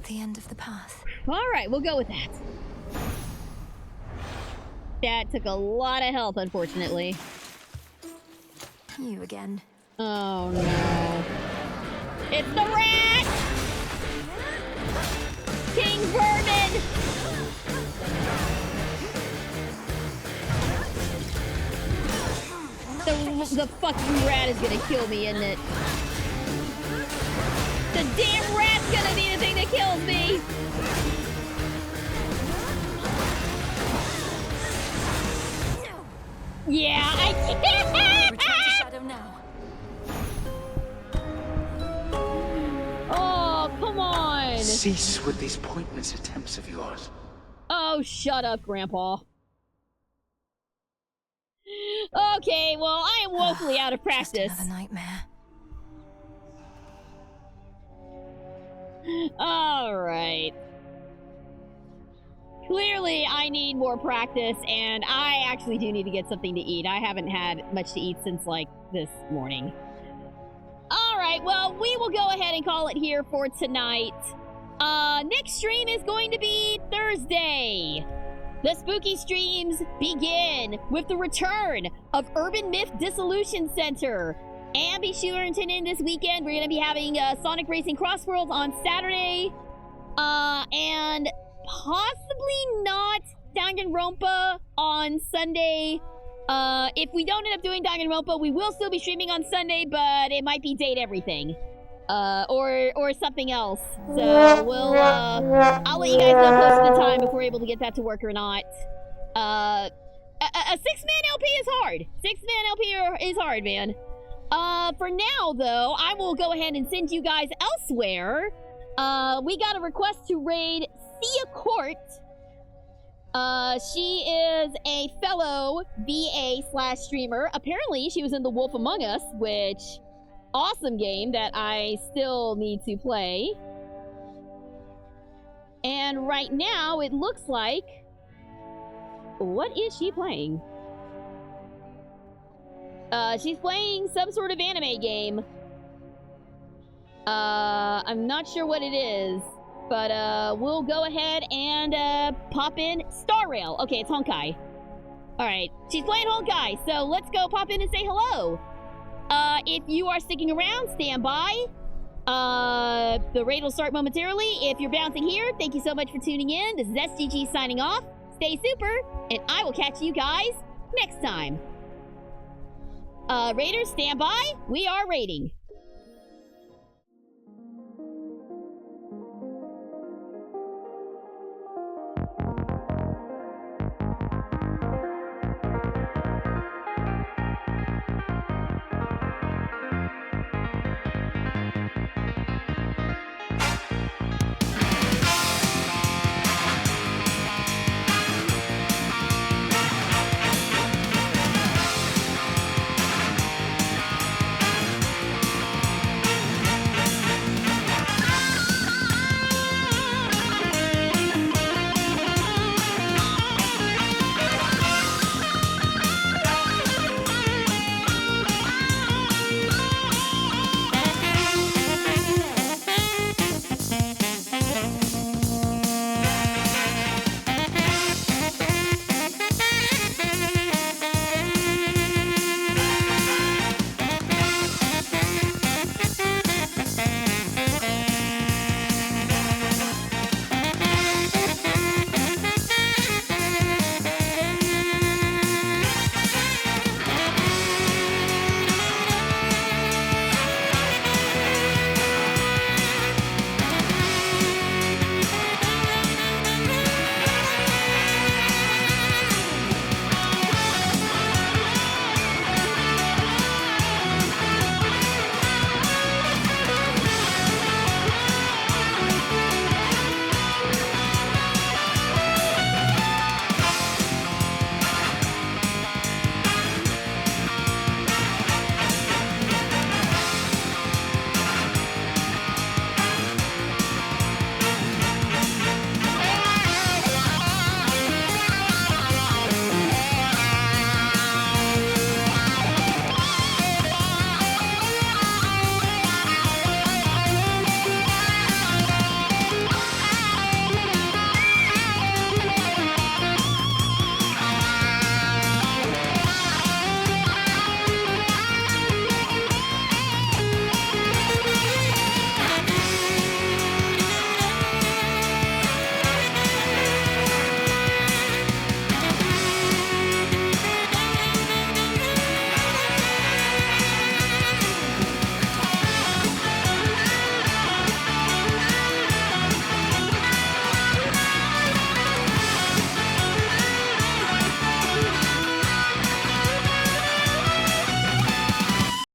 The end of the path. All right, we'll go with that. That took a lot of help, unfortunately. You again. Oh, no. It's the rat! King Vermin! The fucking rat is gonna kill me, isn't it? The damn rat's gonna be the thing that kills me! Yeah, I can't! Return to Shadow now. Oh, come on! Cease with these pointless attempts of yours. Oh, shut up, Grandpa. Okay, well, I am woefully out of practice. Just another nightmare. Alright. Clearly, I need more practice, and I actually do need to get something to eat. I haven't had much to eat since, like, this morning. Alright, well, we will go ahead and call it here for tonight. Next stream is going to be Thursday. The spooky streams begin with the return of Urban Myth Dissolution Center. And be sure and tune in this weekend. We're going to be having Sonic Racing Crossworlds on Saturday. And possibly not Danganronpa on Sunday. If we don't end up doing Danganronpa, we will still be streaming on Sunday, but it might be Date Everything. Or something else. So we'll, I'll let you guys know close to the time if we're able to get that to work or not. A 6-man LP is hard. 6-man LP is hard, man. For now, though, I will go ahead and send you guys elsewhere. We got a request to raid Sia Court. She is a fellow VA/streamer. Apparently, she was in The Wolf Among Us, which... awesome game that I still need to play. And right now, it looks like... what is she playing? She's playing some sort of anime game. I'm not sure what it is. But, we'll go ahead and, pop in Star Rail. Okay, it's Honkai. Alright, she's playing Honkai, so let's go pop in and say hello. If you are sticking around, stand by. The raid will start momentarily. If you're bouncing here, thank you so much for tuning in. This is SGG signing off. Stay super, and I will catch you guys next time. Raiders, stand by. We are raiding.